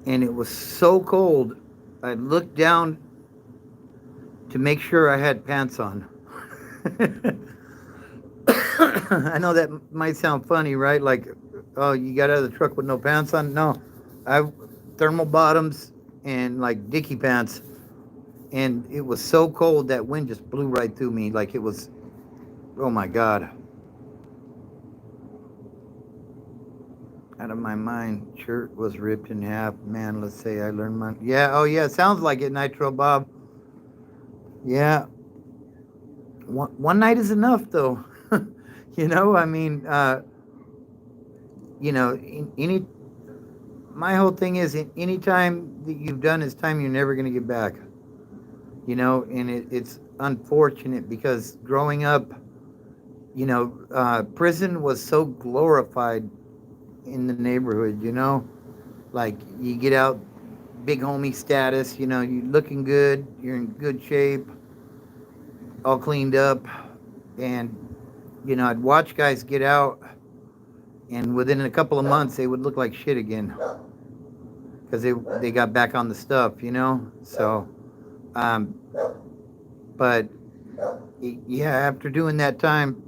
and it was so cold. I looked down to make sure I had pants on. I know that might sound funny, right? Like, oh, you got out of the truck with no pants on? No, I thermal bottoms and like dicky pants, and it was so cold that wind just blew right through me. Like it was, oh my god, out of my mind. Shirt was ripped in half. Man, let's say I learned my. Yeah, oh yeah, sounds like it, Nitro Bob. Yeah, one night is enough though. I mean, any my whole thing is any time that you've done is time you're never going to get back. And it's unfortunate because growing up, prison was so glorified in the neighborhood. Like you get out, big homie status. You're looking good, you're in good shape, all cleaned up, and I'd watch guys get out, and within a couple of months they would look like shit again because they got back on the stuff. So, um, but yeah, after doing that time,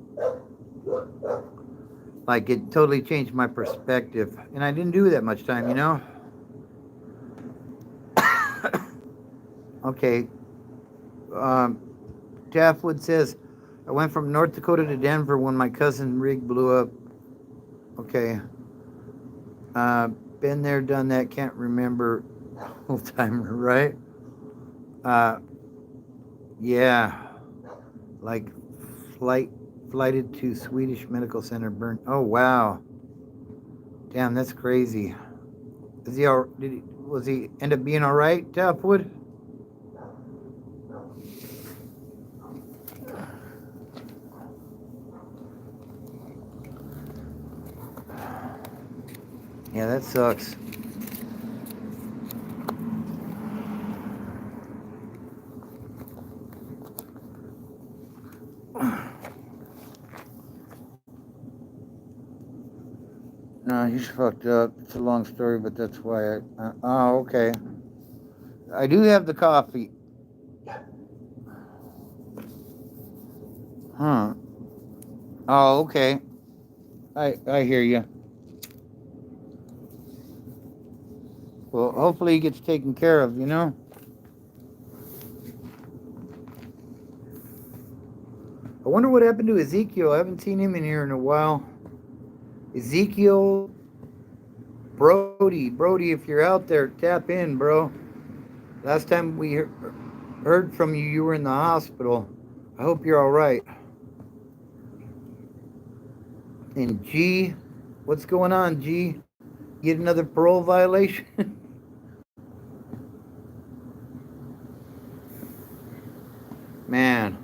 like it totally changed my perspective, and I didn't do that much time. Okay, um, Jaffwood says, I went from North Dakota to Denver when my cousin rig blew up. Okay. Been there, done that, can't remember. Old timer, right? Uh, yeah. Like flighted to Swedish Medical Center, burned. Oh, wow. Damn, that's crazy. Was he end up being all right, Topwood? Yeah, that sucks. No, he's fucked up. It's a long story, but that's why oh, okay. I do have the coffee. Huh. Oh, okay. I hear you. Well, hopefully he gets taken care of. I wonder what happened to Ezekiel. I haven't seen him in here in a while. Ezekiel Brody, if you're out there, tap in, bro. Last time we heard from you, you were in the hospital. I hope you're all right. And G, what's going on, G? Get another parole violation? Man,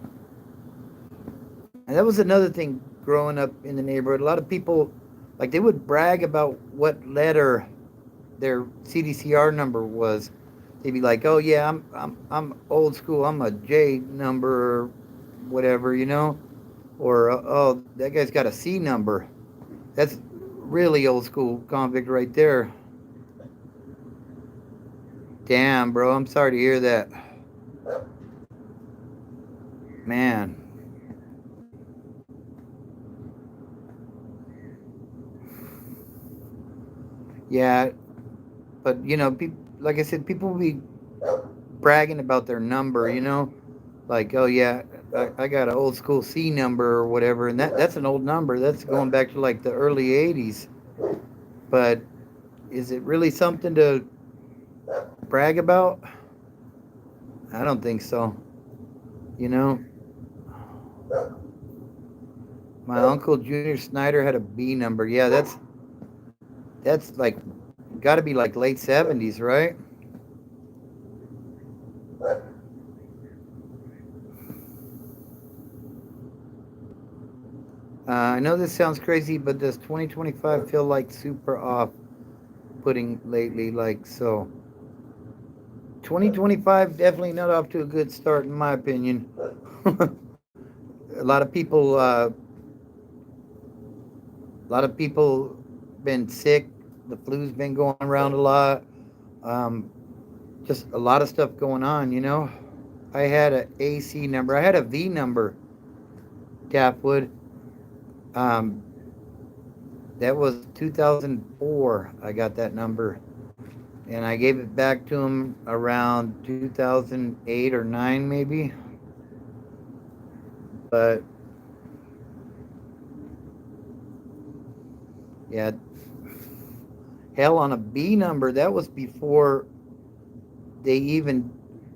and that was another thing growing up in the neighborhood. A lot of people, like, they would brag about what letter their CDCR number was. They'd be like, "Oh yeah, I'm old school. I'm a J number, or whatever, or oh, that guy's got a C number. That's really old school convict right there." Damn, bro. I'm sorry to hear that. Man. Yeah, but like I said, people will be bragging about their number. Like, oh yeah, I got an old school C number or whatever, and that's an old number. That's going back to like the early '80s. But is it really something to brag about? I don't think so. You know, my uncle Junior Snyder had a B number. Yeah, that's like got to be like late '70s, right? I know this sounds crazy, but does 2025 feel like super off putting lately? Like, so 2025 definitely not off to a good start, in my opinion. a lot of people, uh, a lot of people been sick. The flu's been going around a lot. Um, just a lot of stuff going on. I had a AC number. I had a V number, Tapwood. Um, that was 2004. I got that number, and I gave it back to him around 2008 or 9, maybe. But yeah, hell, on a B number, that was before they even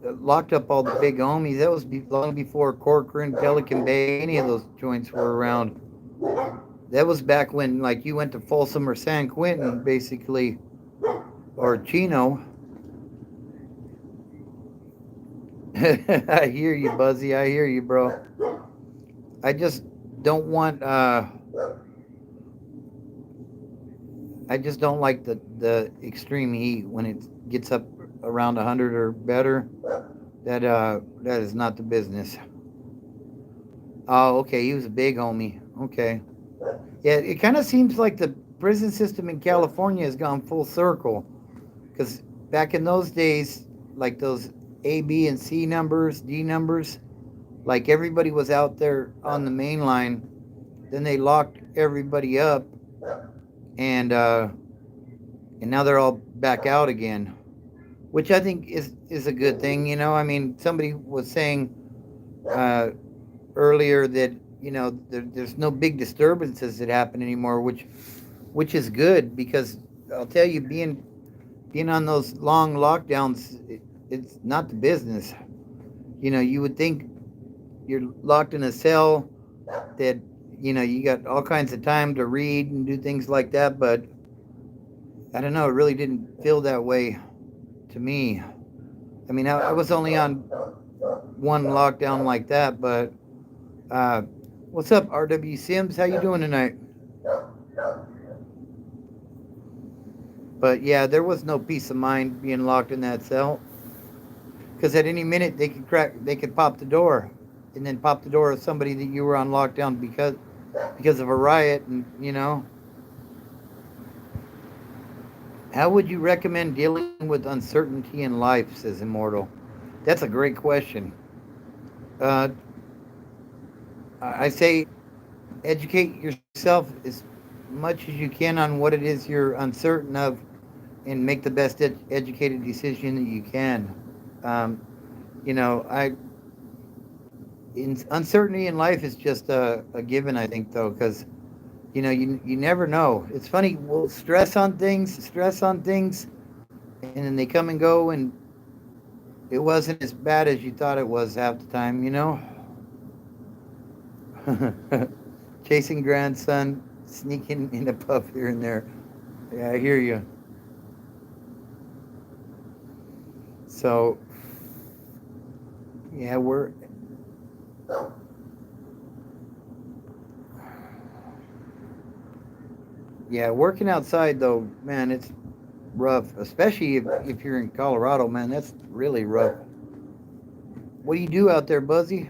locked up all the big homies. That was long before Corcoran, Pelican Bay, any of those joints were around. That was back when, like, you went to Folsom or San Quentin, basically, or Chino. I hear you, Buzzy. I hear you, bro. I just don't want. I just don't like the extreme heat when it gets up around 100 or better. That is not the business. Oh, okay. He was a big homie. Okay. Yeah, it kind of seems like the prison system in California has gone full circle. Because back in those days, like those A, B, and C numbers, D numbers, like everybody was out there on the main line. Then they locked everybody up, and and now they're all back out again, which I think is a good thing. I mean, somebody was saying uh, earlier that there's no big disturbances that happen anymore, which is good because I'll tell you, being on those long lockdowns, it's not the business. You would think you're locked in a cell that you got all kinds of time to read and do things like that, but I don't know, it really didn't feel that way to me. I mean, I was only on one lockdown like that, but uh, what's up, RW Sims? How you doing tonight? But yeah, there was no peace of mind being locked in that cell because at any minute they could pop the door, and then pop the door of somebody that you were on lockdown because of a riot, and how would you recommend dealing with uncertainty in life? Says Immortal. That's a great question. Uh, I say educate yourself as much as you can on what it is you're uncertain of, and make the best educated decision that you can. Um, I uncertainty in life is just a given. I think though, because you never know. It's funny. We'll stress on things, and then they come and go, and it wasn't as bad as you thought it was half the time. Chasing grandson sneaking in a puff here and there. Yeah, I hear you. So yeah, working outside though, man, it's rough, especially if you're in Colorado, man. That's really rough. What do you do out there, Buzzy?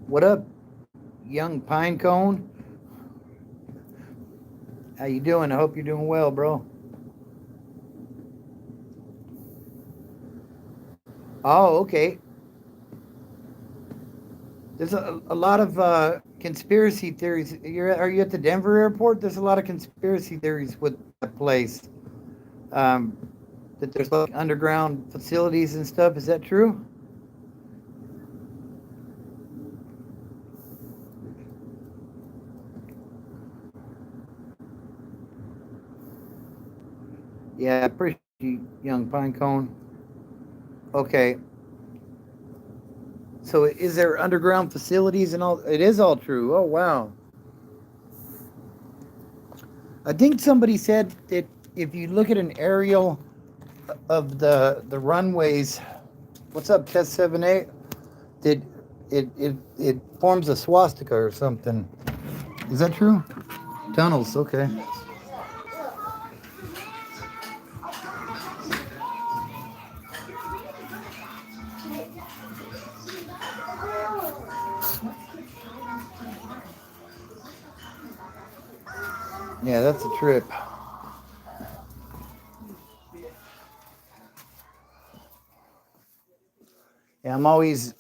What up, young pine cone? How you doing? I hope you're doing well, bro. Oh, okay. There's a lot of conspiracy theories. Are you at the Denver airport? There's a lot of conspiracy theories with that place. Um, that there's like underground facilities and stuff. Is that true? Yeah, I appreciate you, young pine cone. Okay, so is there underground facilities and all? It is all true. Oh wow. I think somebody said that if you look at an aerial of the runways, what's up, Test 7A? That it forms a swastika or something. Is that true? Tunnels, okay. Yeah, that's a trip. Yeah, I'm always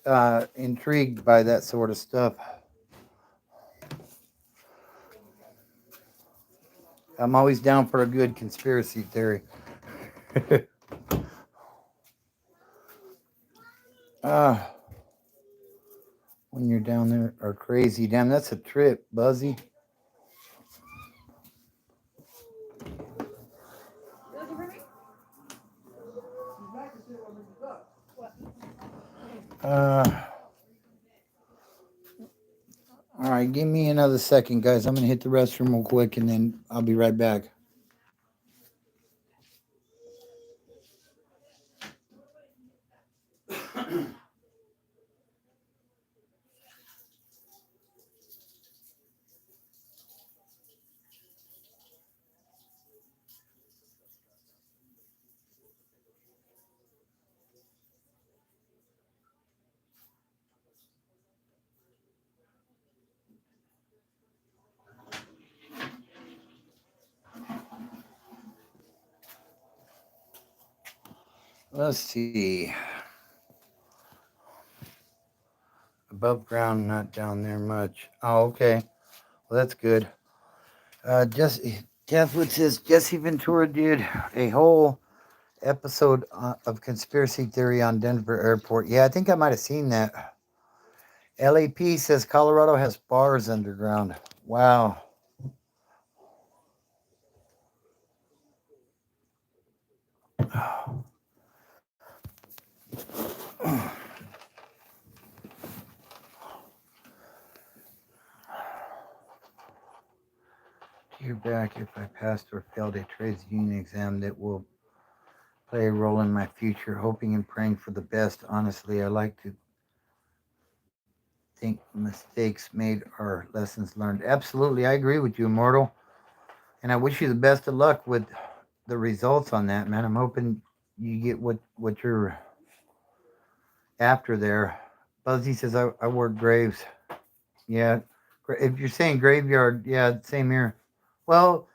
intrigued by that sort of stuff. I'm always down for a good conspiracy theory. uh, when you're down there are crazy. Damn, that's a trip, Buzzy. Uh, all right, give me another second, guys. I'm gonna hit the restroom real quick, and then I'll be right back. Let's see. Above ground, not down there much. Oh, okay. Well, that's good. Just Deathwood says Jesse Ventura did a whole episode of conspiracy theory on Denver Airport. Yeah, I think I might have seen that. LAP says Colorado has bars underground. Wow. You're back if I passed or failed a trades union exam that will play a role in my future, hoping and praying for the best. Honestly, I like to think mistakes made are lessons learned. Absolutely, I agree with you, Immortal. And I wish you the best of luck with the results on that, man. I'm hoping you get what you're after there. Buzzy says I work graves. Yeah, if you're saying graveyard, yeah, same here. Well,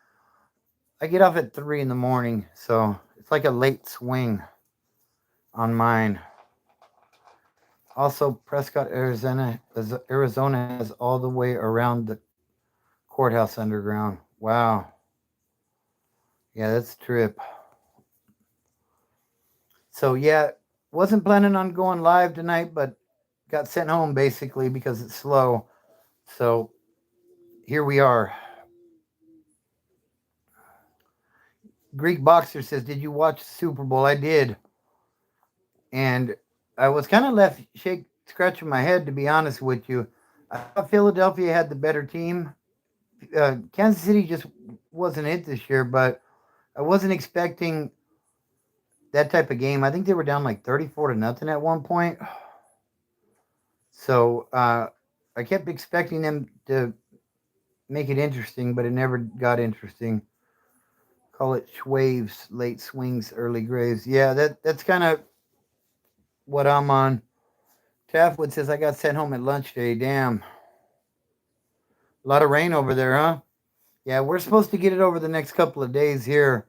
I get off at 3 in the morning, so it's like a late swing on mine. Also, Prescott, Arizona has all the way around the courthouse underground. Wow, yeah, that's a trip. So yeah, wasn't planning on going live tonight, but got sent home basically because it's slow. So here we are. Greek boxer says, "Did you watch the Super Bowl?" I did, and I was kind of left scratching my head, to be honest with you. I thought Philadelphia had the better team. Kansas City just wasn't it this year, but I wasn't expecting that type of game. I think they were down like 34 to nothing at one point. So I kept expecting them to make it interesting, but it never got interesting. Call it Schwaves, late swings, early graves. Yeah, that's kind of what I'm on. Taffwood says I got sent home at lunch today. Damn, a lot of rain over there, huh? Yeah, we're supposed to get it over the next couple of days here.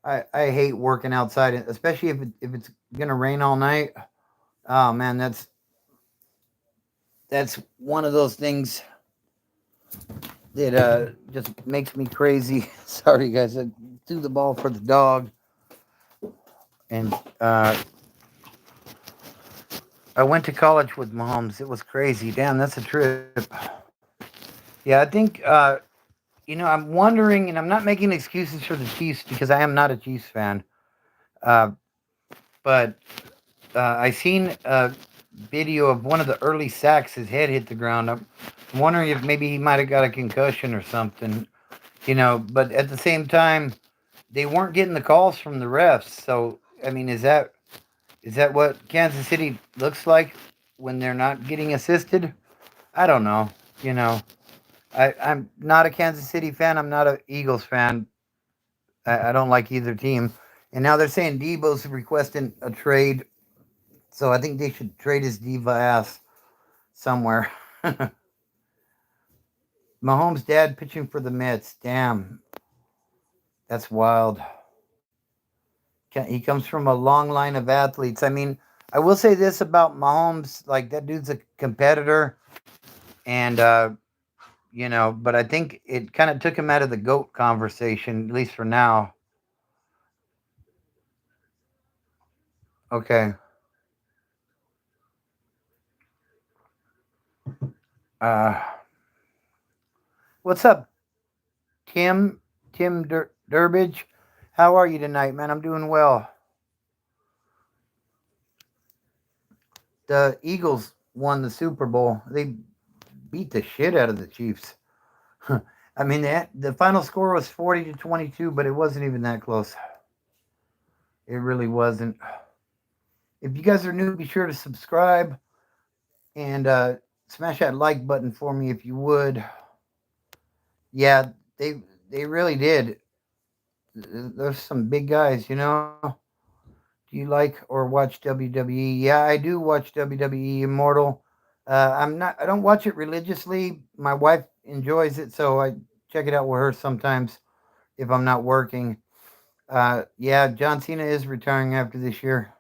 I hate working outside, especially if it's gonna rain all night. Oh man, that's one of those things that just makes me crazy. Sorry guys, I threw the ball for the dog, and I went to college with Mahomes. It was crazy. Damn, that's a trip. Yeah, I think I'm wondering, and I'm not making excuses for the Chiefs because I am not a Chiefs fan. Uh, but I seen a video of one of the early sacks. His head hit the ground. I'm wondering if maybe he might have got a concussion or something. But at the same time, they weren't getting the calls from the refs. So I mean, is that what Kansas City looks like when they're not getting assisted? I don't know. You know, I'm not a Kansas City fan. I'm not an Eagles fan. I don't like either team. And now they're saying Debo's requesting a trade. So I think they should trade his diva ass somewhere. Mahomes' dad pitching for the Mets. Damn, that's wild. He comes from a long line of athletes. I mean, I will say this about Mahomes: like that dude's a competitor, and but I think it kind of took him out of the goat conversation, at least for now. Okay. Uh, what's up, Tim? Durbridge? How are you tonight, man? I'm doing well. The Eagles won the Super Bowl. They beat the shit out of the Chiefs. I mean, the final score was 40-22, but it wasn't even that close. It really wasn't. If you guys are new, be sure to subscribe and smash that like button for me if you would. Yeah, they really did. There's some big guys. Do you like or watch WWE? Yeah, I do watch WWE Immortal. I don't watch it religiously. My wife enjoys it, so I check it out with her sometimes if I'm not working. Yeah, John Cena is retiring after this year.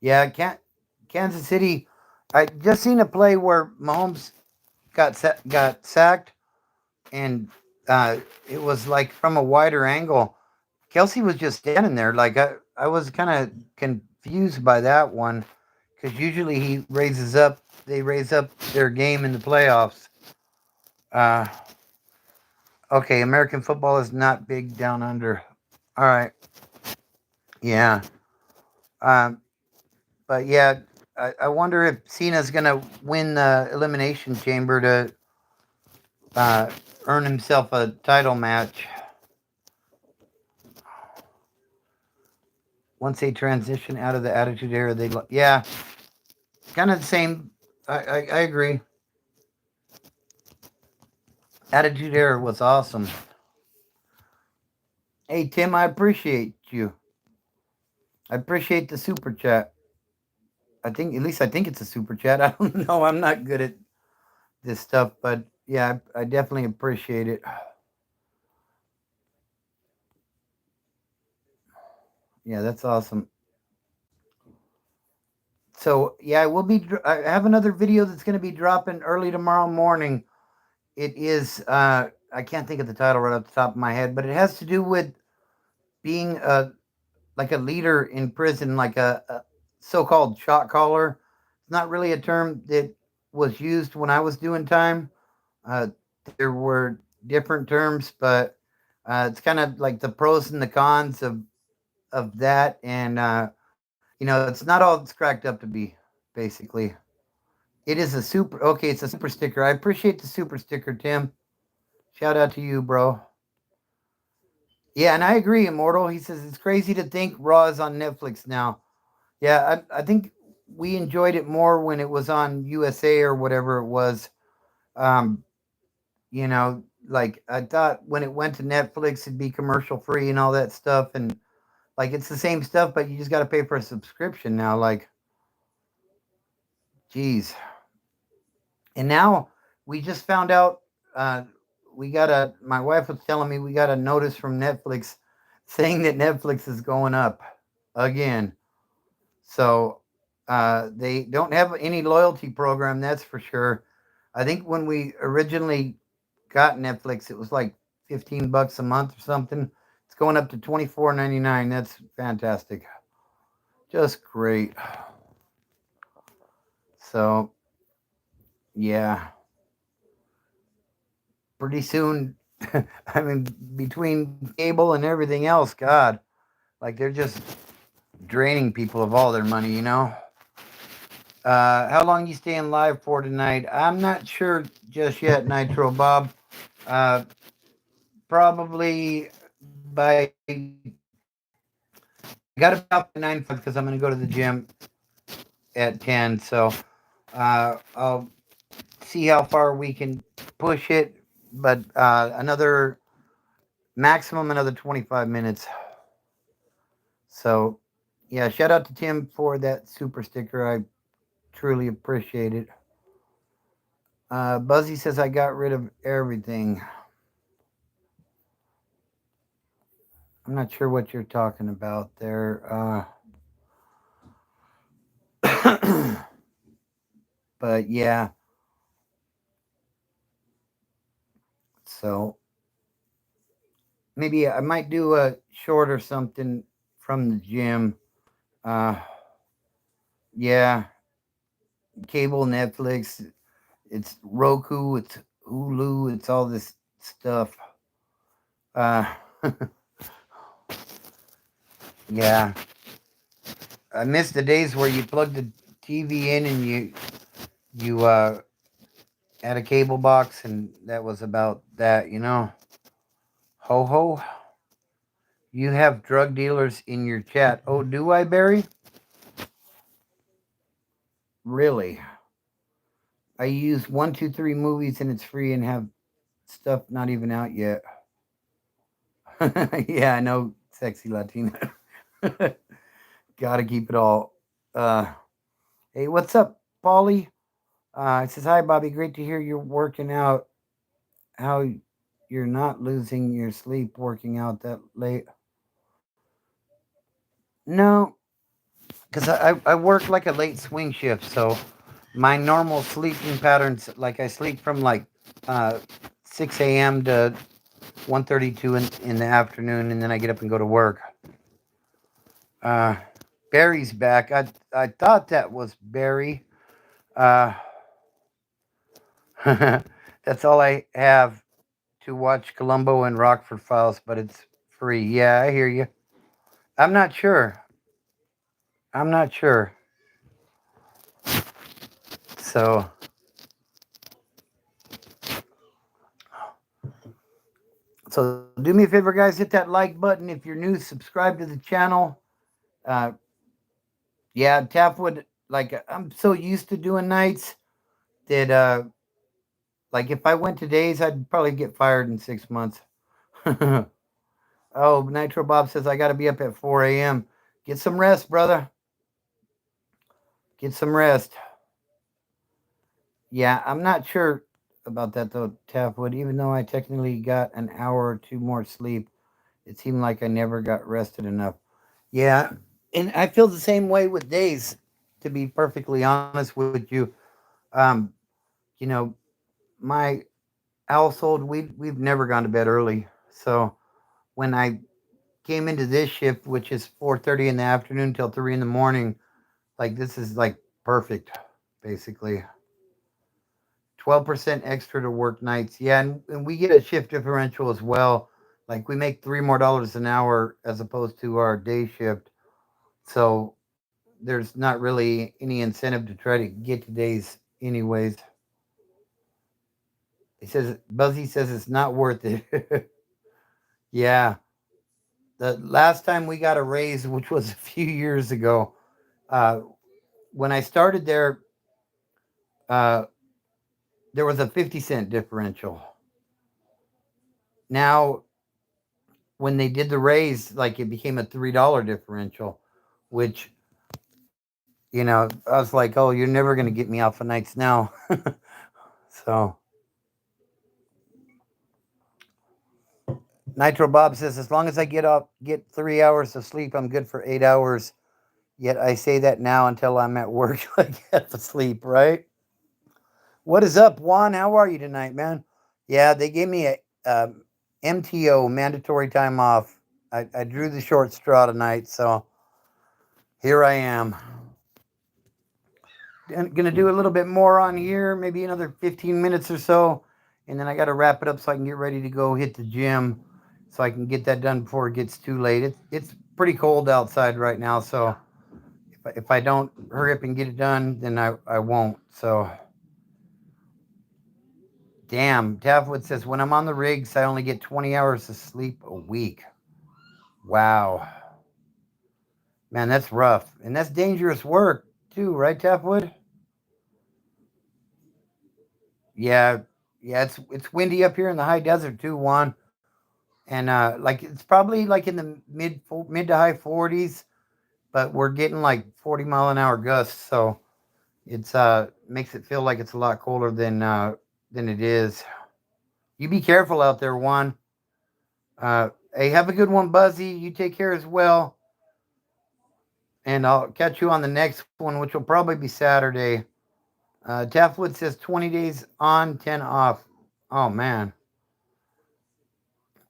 Yeah, Kansas City. I just seen a play where Mahomes got sacked, and uh, it was like from a wider angle. Kelsey was just standing there. Like I was kind of confused by that one because usually they raise up their game in the playoffs. Uh, okay, American football is not big down under. All right, yeah. Um, but yeah, I wonder if Cena's gonna win the elimination chamber to uh, earn himself a title match once they transition out of the Attitude Era. Yeah, kind of the same. I agree. Attitude Era was awesome. Hey Tim, I appreciate you. I appreciate the super chat. At least I think it's a super chat. I don't know. I'm not good at this stuff, but yeah, I definitely appreciate it. Yeah, that's awesome. So yeah, I will be. I have another video that's going to be dropping early tomorrow morning. It is. I can't think of the title right off the top of my head, but it has to do with being like a leader in prison, like a so-called shot caller. It's not really a term that was used when I was doing time. Uh, there were different terms, but it's kind of like the pros and the cons of that, and it's not all it's cracked up to be. Basically, it is a super. Okay, it's a super sticker. I appreciate the super sticker, Tim. Shout out to you, bro. Yeah, and I agree, Immortal. He says it's crazy to think Raw is on Netflix now. Yeah, I think we enjoyed it more when it was on USA or whatever it was. Um, like I thought when it went to Netflix, it'd be commercial free and all that stuff, and like it's the same stuff, but you just got to pay for a subscription now. Like, geez. And now we just found out. Uh, we got a. My wife was telling me we got a notice from Netflix saying that Netflix is going up again. So they don't have any loyalty program, that's for sure. I think when we originally got Netflix, it was like $15 a month or something. It's going up to $24.99. That's fantastic. Just great. So yeah, pretty soon. I mean, between cable and everything else, God, like they're just draining people of all their money. How long you staying live for tonight? I'm not sure just yet, Nitro Bob. Uh, Probably by I got to be off by 9:05 because I'm going to go to the gym at 10. So I'll see how far we can push it, but another maximum another 25 minutes. So yeah, shout out to Tim for that super sticker. I truly appreciate it. Buzzy says I got rid of everything. I'm not sure what you're talking about there. But yeah, so maybe I might do a short or something from the gym. Uh, yeah, cable, Netflix, it's Roku, it's Hulu, it's all this stuff. Uh, yeah, I miss the days where you plug the TV in and you had a cable box, and that was about that. Ho ho, you have drug dealers in your chat. Oh, do I, Barry? Really? I use 123 movies and it's free and have stuff not even out yet. Yeah, I know, sexy Latina. Gotta keep it all. Uh, hey, what's up, Paulie? It says, hi, Bobby. Great to hear you're working out. How you're not losing your sleep working out that late. No, because I work like a late swing shift. So my normal sleeping patterns, like I sleep from like uh, 6 a.m. to 1:32 in the afternoon, and then I get up and go to work. Uh, Barry's back. I thought that was Barry. Uh, that's all I have to watch Columbo and Rockford Files, but it's free. Yeah, I hear you. I'm not sure. I'm not sure. So, so do me a favor, guys. Hit that like button if you're new. Subscribe to the channel. Uh, yeah, Tapwood. Like I'm so used to doing nights that like if I went to days, I'd probably get fired in 6 months. Oh, Nitro Bob says I got to be up at 4 a.m. Get some rest, brother. Get some rest. Yeah, I'm not sure about that though, Tapwood. Even though I technically got an hour or two more sleep, it seemed like I never got rested enough. Yeah, and I feel the same way with days. To be perfectly honest with you, um, you know, my household we've never gone to bed early. So when I came into this shift, which is 4:30 in the afternoon till 3 in the morning, like this is like perfect, basically. 12% extra to work nights. Yeah, and we get a shift differential as well. Like we make $3 more an hour as opposed to our day shift. So there's not really any incentive to try to get to days anyways. He says Buzzy says it's not worth it. Yeah. The last time we got a raise, which was a few years ago, uh, when I started there, uh, there was a 50-cent differential. Now, when they did the raise, like it became a $3 differential, which, I was like, oh, you're never going to get me off of nights now. So, Nitro Bob says, as long as get 3 hours of sleep, I'm good for 8 hours. Yet I say that now until I'm at work, I get to sleep, right? What is up, Juan? How are you tonight, man? Yeah, they gave me a MTO, mandatory time off. I drew the short straw tonight, so here I am. Gonna do a little bit more on here, maybe another 15 minutes or so, and then I got to wrap it up so I can get ready to go hit the gym, so I can get that done before it gets too late. It's pretty cold outside right now, so if I don't hurry up and get it done, then I won't. So, damn. Tavwood says, when I'm on the rigs, I only get 20 hours of sleep a week. Wow. Man, that's rough. And that's dangerous work, too, right, Tavwood? Yeah. Yeah, it's windy up here in the high desert, too, Juan. And like it's probably like in the mid to high 40s, but we're getting like 40-mile-an-hour gusts, so it's makes it feel like it's a lot colder than it is. You be careful out there, Juan. Hey, have a good one, Buzzy. You take care as well. And I'll catch you on the next one, which will probably be Saturday. Taftwood says 20 days on, 10 off. Oh, man.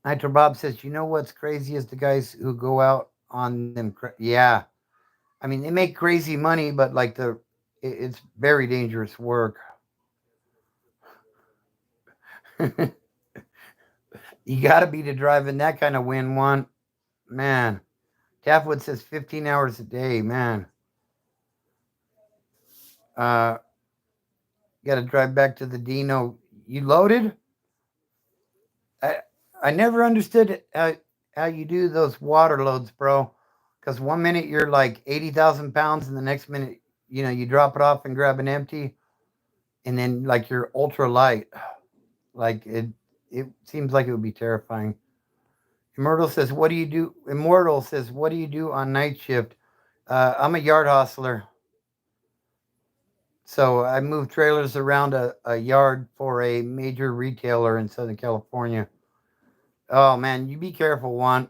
Nitro Bob says, you know what's crazy is the guys who go out on them. Yeah. I mean, they make crazy money, but like it's very dangerous work. You got to be to drive in that kind of wind, one. Man. Taftwood says 15 hours a day, man. Uh, got to drive back to the Dino. You loaded? I I never understood how you do those water loads, bro. Because one minute you're like 80,000 pounds, and the next minute, you drop it off and grab an empty, and then like you're ultra light. Like it seems like it would be terrifying. Immortal says, what do you do on night shift? I'm a yard hostler. So I move trailers around a yard for a major retailer in Southern California. Oh man, you be careful, Juan.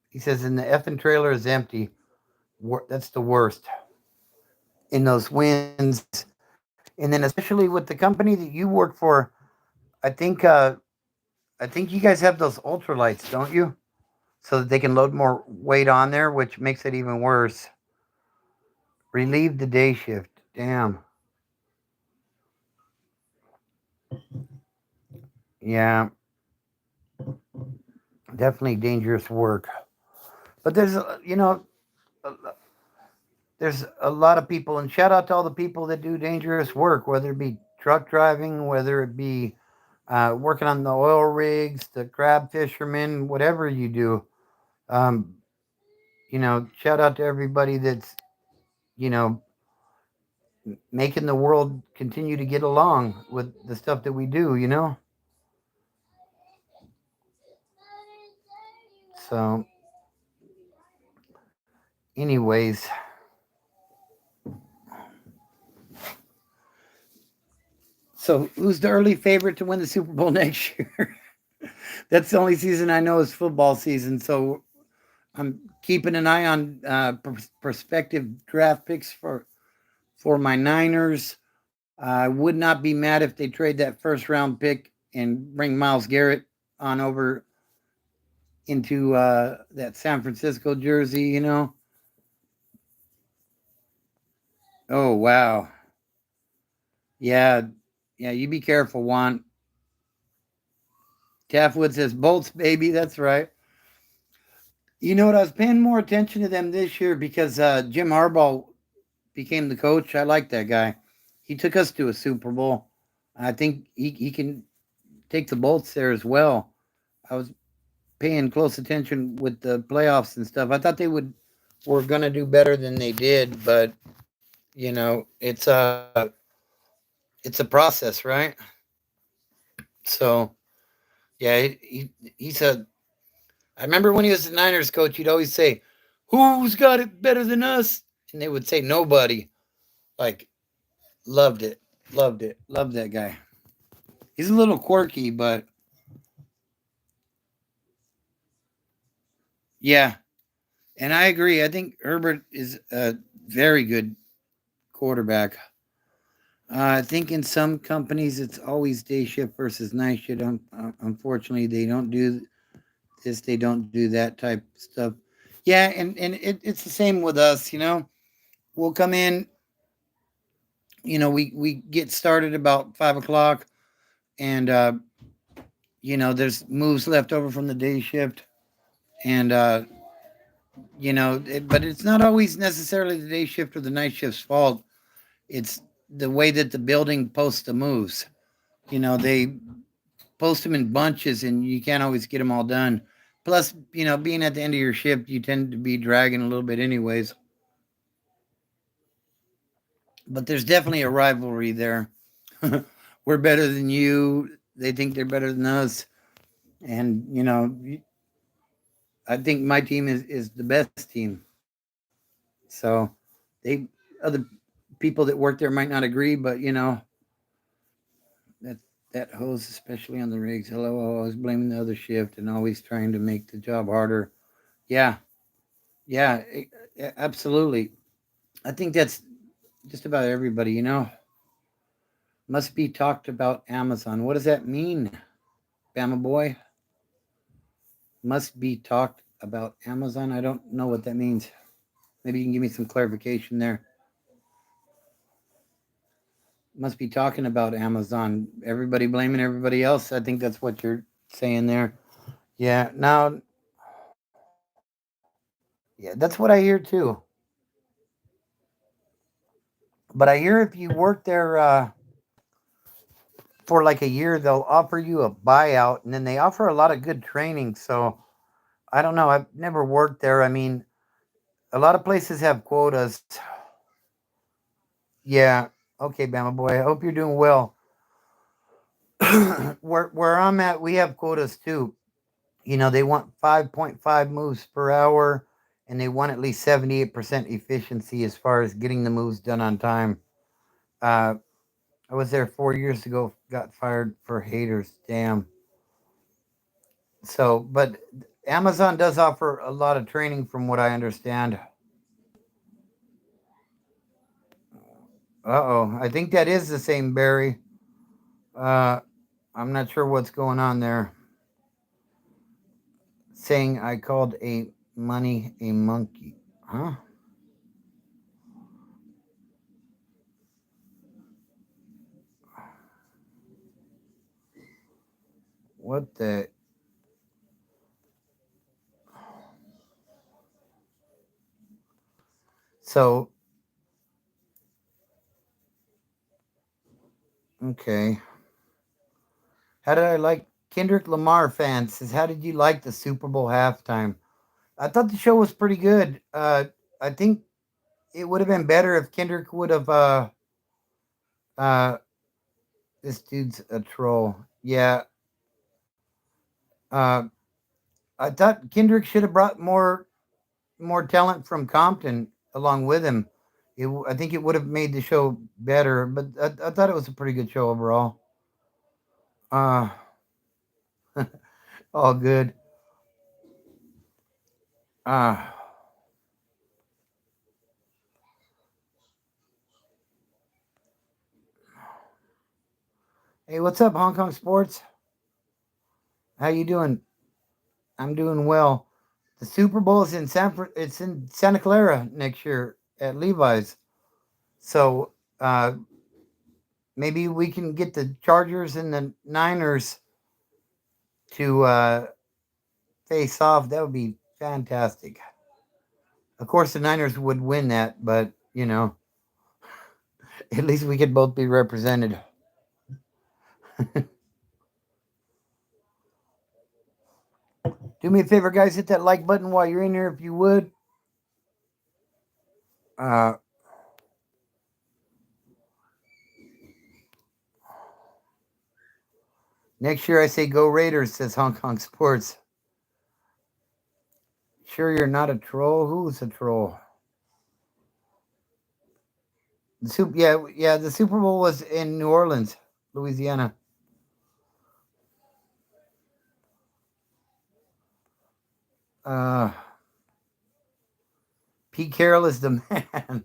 He says, and the effing trailer is empty. That's the worst in those winds. And then especially with the company that you work for, I think uh, I think you guys have those ultralights, don't you? So that they can load more weight on there, which makes it even worse. Relieve the day shift. Damn. Yeah, definitely dangerous work. But there's a lot of people, and shout out to all the people that do dangerous work, whether it be truck driving, whether it be working on the oil rigs, the crab fishermen, whatever you do. Um, shout out to everybody that's, you know, making the world continue to get along with the stuff that we do. So, anyways, so who's the early favorite to win the Super Bowl next year? That's the only season I know is football season. So I'm keeping an eye on prospective draft picks for my Niners. I would not be mad if they trade that first round pick and bring Miles Garrett on over into that San Francisco jersey. Oh wow, yeah, Yeah, you be careful, Juan. Taffwood says bolts, baby. That's right. You know what? I was paying more attention to them this year because Jim Harbaugh became the coach. I like that guy. He took us to a Super Bowl. I think he can take the Bolts there as well. I was paying close attention with the playoffs and stuff. I thought they would were gonna do better than they did, but it's a process, right? So yeah, he's a. I remember when he was the Niners coach, he'd always say, "Who's got it better than us?" And they would say nobody. Like loved it, loved that guy. He's a little quirky, but yeah, and I agree. I think Herbert is a very good quarterback. I think in some companies it's always day shift versus night shift. Unfortunately, they don't do this. They don't do that type of stuff. Yeah, and it's the same with us. We'll come in. We get started about 5 o'clock, and there's moves left over from the day shift, and but it's not always necessarily the day shift or the night shift's fault. It's the way that the building posts the moves. They post them in bunches, and you can't always get them all done. Plus, being at the end of your shift, you tend to be dragging a little bit, anyways. But there's definitely a rivalry there. We're better than you. They think they're better than us, and I think my team is the best team. So they other people that work there might not agree, but that that hose, especially on the rigs. Hello, always blaming the other shift and always trying to make the job harder. Yeah, yeah, absolutely. I think that's just about everybody. Must be talked about Amazon. What does that mean, Bama boy? Must be talked about Amazon. I don't know what that means. Maybe you can give me some clarification there. Must be talking about Amazon. Everybody blaming everybody else. I think that's what you're saying there. Yeah. Now, yeah, that's what I hear too. But I hear if you work there for like a year, they'll offer you a buyout, and then they offer a lot of good training. So I don't know. I've never worked there. I mean, a lot of places have quotas. Yeah. Okay, Bama boy. I hope you're doing well. Where I'm at, we have quotas too. They want 5.5 moves per hour, and they want at least 78% efficiency as far as getting the moves done on time. Uh, I was there 4 years ago, got fired for haters. Damn. So, but Amazon does offer a lot of training from what I understand. Uh-oh. I think that is the same Barry. Uh, I'm not sure what's going on there. Saying I called a money a monkey. Huh? What the? So, okay. How did I like Kendrick Lamar fan says, how did you like the Super Bowl halftime? I thought the show was pretty good. I think it would have been better if Kendrick would have uh this dude's a troll. Yeah. Uh I thought Kendrick should have brought more talent from Compton along with him. I think it would have made the show better, but I thought it was a pretty good show overall. Uh all good. Uh Hey, what's up, Hong Kong Sports? How you doing? I'm doing well. The Super Bowl is in it's in Santa Clara next year at Levi's. So maybe we can get the Chargers and the Niners to face off. That would be fantastic. Of course, the Niners would win that, but at least we could both be represented. Do me a favor, guys, hit that like button while you're in here, if you would. Uh, Next year, I say go Raiders, says Hong Kong Sports. Sure, you're not a troll. Who's a troll? Yeah. The Super Bowl was in New Orleans, Louisiana. Uh, Pete Carroll is the man.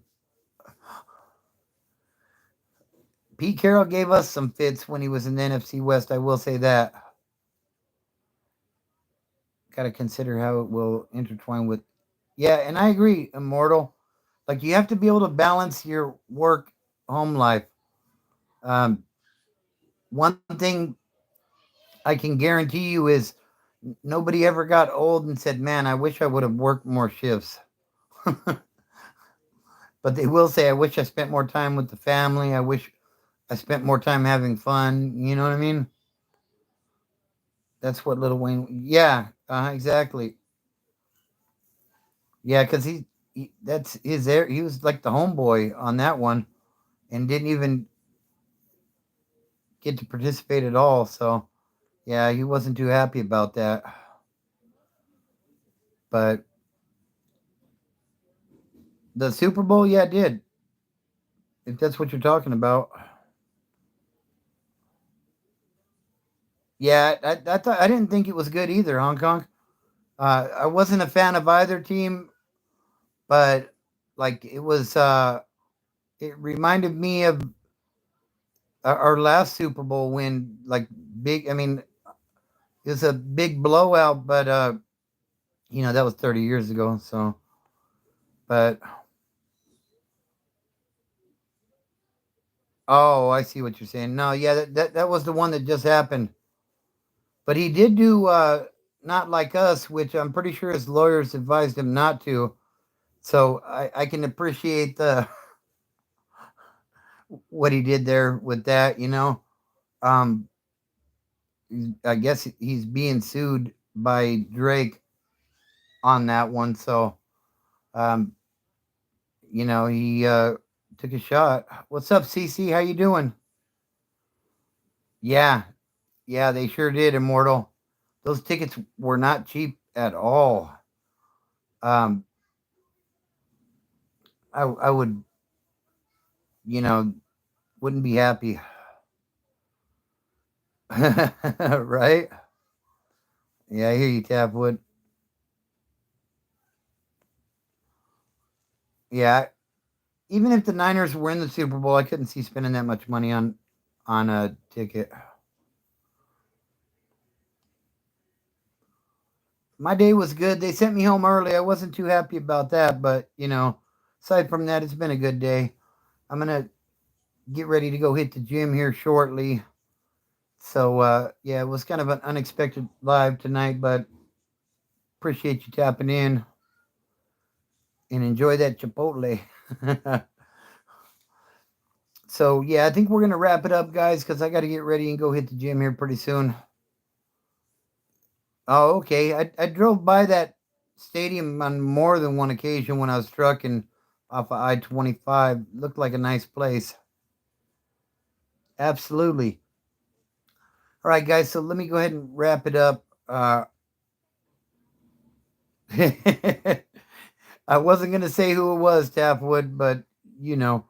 Pete Carroll gave us some fits when he was in the NFC West. I will say that. Got to consider how it will intertwine with. Yeah, and I agree, Immortal. Like you have to be able to balance your work home life. Um, One thing I can guarantee you is nobody ever got old and said, "Man, I wish I would have worked more shifts." But they will say, "I wish I spent more time with the family. I wish I spent more time having fun." You know what I mean? That's what Little Wayne. Yeah, exactly. Yeah, because that's his there. He was like the homeboy on that one, and didn't even get to participate at all. So yeah, he wasn't too happy about that. But the Super Bowl, yeah, it did. If that's what you're talking about. Yeah, I thought I didn't think it was good either. Hong Kong. I wasn't a fan of either team, but like it was. It reminded me of our last Super Bowl win. Like big. I mean, it was a big blowout, but that was 30 years ago. So, but oh, I see what you're saying. No, yeah, that was the one that just happened. But he did do not like us, which I'm pretty sure his lawyers advised him not to. So I can appreciate the what he did there with that. Um, I guess he's being sued by Drake on that one. So um, he took a shot. What's up, CC? How you doing? Yeah, yeah, they sure did, Immortal. Those tickets were not cheap at all. Um, I would, you know, wouldn't be happy. Right? Yeah, I hear you, Tapwood. Yeah, even if the Niners were in the Super Bowl, I couldn't see spending that much money on a ticket. My day was good. They sent me home early. I wasn't too happy about that, but aside from that, it's been a good day. I'm gonna get ready to go hit the gym here shortly. So yeah, it was kind of an unexpected live tonight, but appreciate you tapping in and enjoy that Chipotle. So yeah, I think we're gonna wrap it up, guys, because I got to get ready and go hit the gym here pretty soon. Oh, okay. I drove by that stadium on more than one occasion when I was trucking off of I-25. Looked like a nice place. Absolutely. All right, guys. So let me go ahead and wrap it up. I wasn't gonna say who it was, Tapwood, but you know,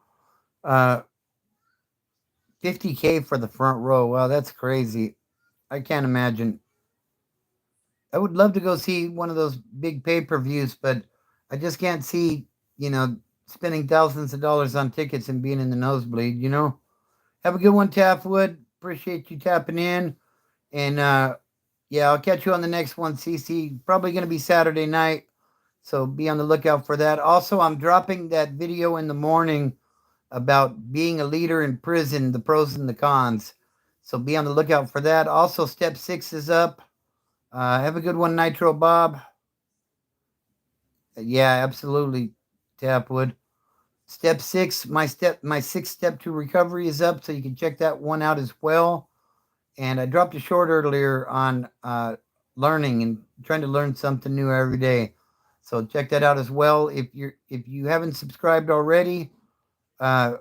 uh, 50K for the front row. Wow, that's crazy. I can't imagine. I would love to go see one of those big pay-per-views, but I just can't see, you know, spending thousands of dollars on tickets and being in the nosebleed. Have a good one, Tapwood. Appreciate you tapping in. And yeah, I'll catch you on the next one, CC. Probably going to be Saturday night. So be on the lookout for that. Also, I'm dropping that video in the morning about being a leader in prison, the pros and the cons. So be on the lookout for that. Also, step 6 is up. Have a good one, Nitro Bob. Yeah, absolutely, Tapwood. Step 6, my sixth step to recovery is up, so you can check that one out as well. And I dropped a short earlier on learning and trying to learn something new every day. So check that out as well. If you haven't subscribed already, uh,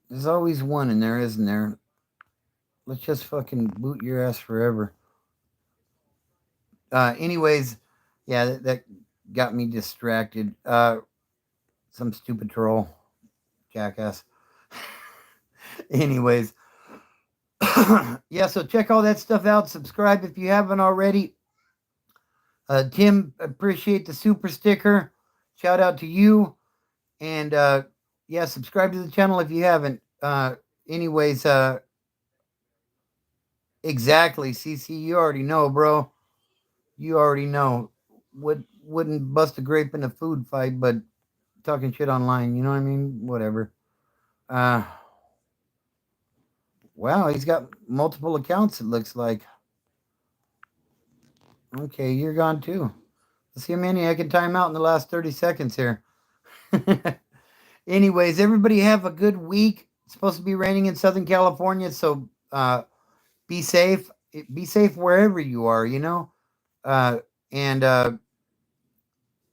there's always one in there, isn't there? Let's just fucking boot your ass forever. Anyways, yeah, that got me distracted. Some stupid troll, jackass. Anyways, yeah, so check all that stuff out. Subscribe if you haven't already. Tim, appreciate the super sticker. Shout out to you. And yeah, subscribe to the channel if you haven't. Anyways, exactly. CC, you already know, bro. You already know. Wouldn't bust a grape in a food fight, but talking shit online, you know what I mean? Whatever. Uh, wow, he's got multiple accounts, it looks like. Okay, you're gone too. Let's see how many I can time out in the last 30 seconds here. Anyways, everybody have a good week. It's supposed to be raining in Southern California, so be safe. Be safe wherever you are, you know. Uh, and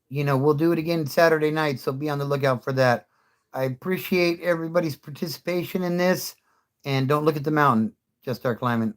we'll do it again Saturday night, so be on the lookout for that. I appreciate everybody's participation in this, and don't look at the mountain. Just start climbing.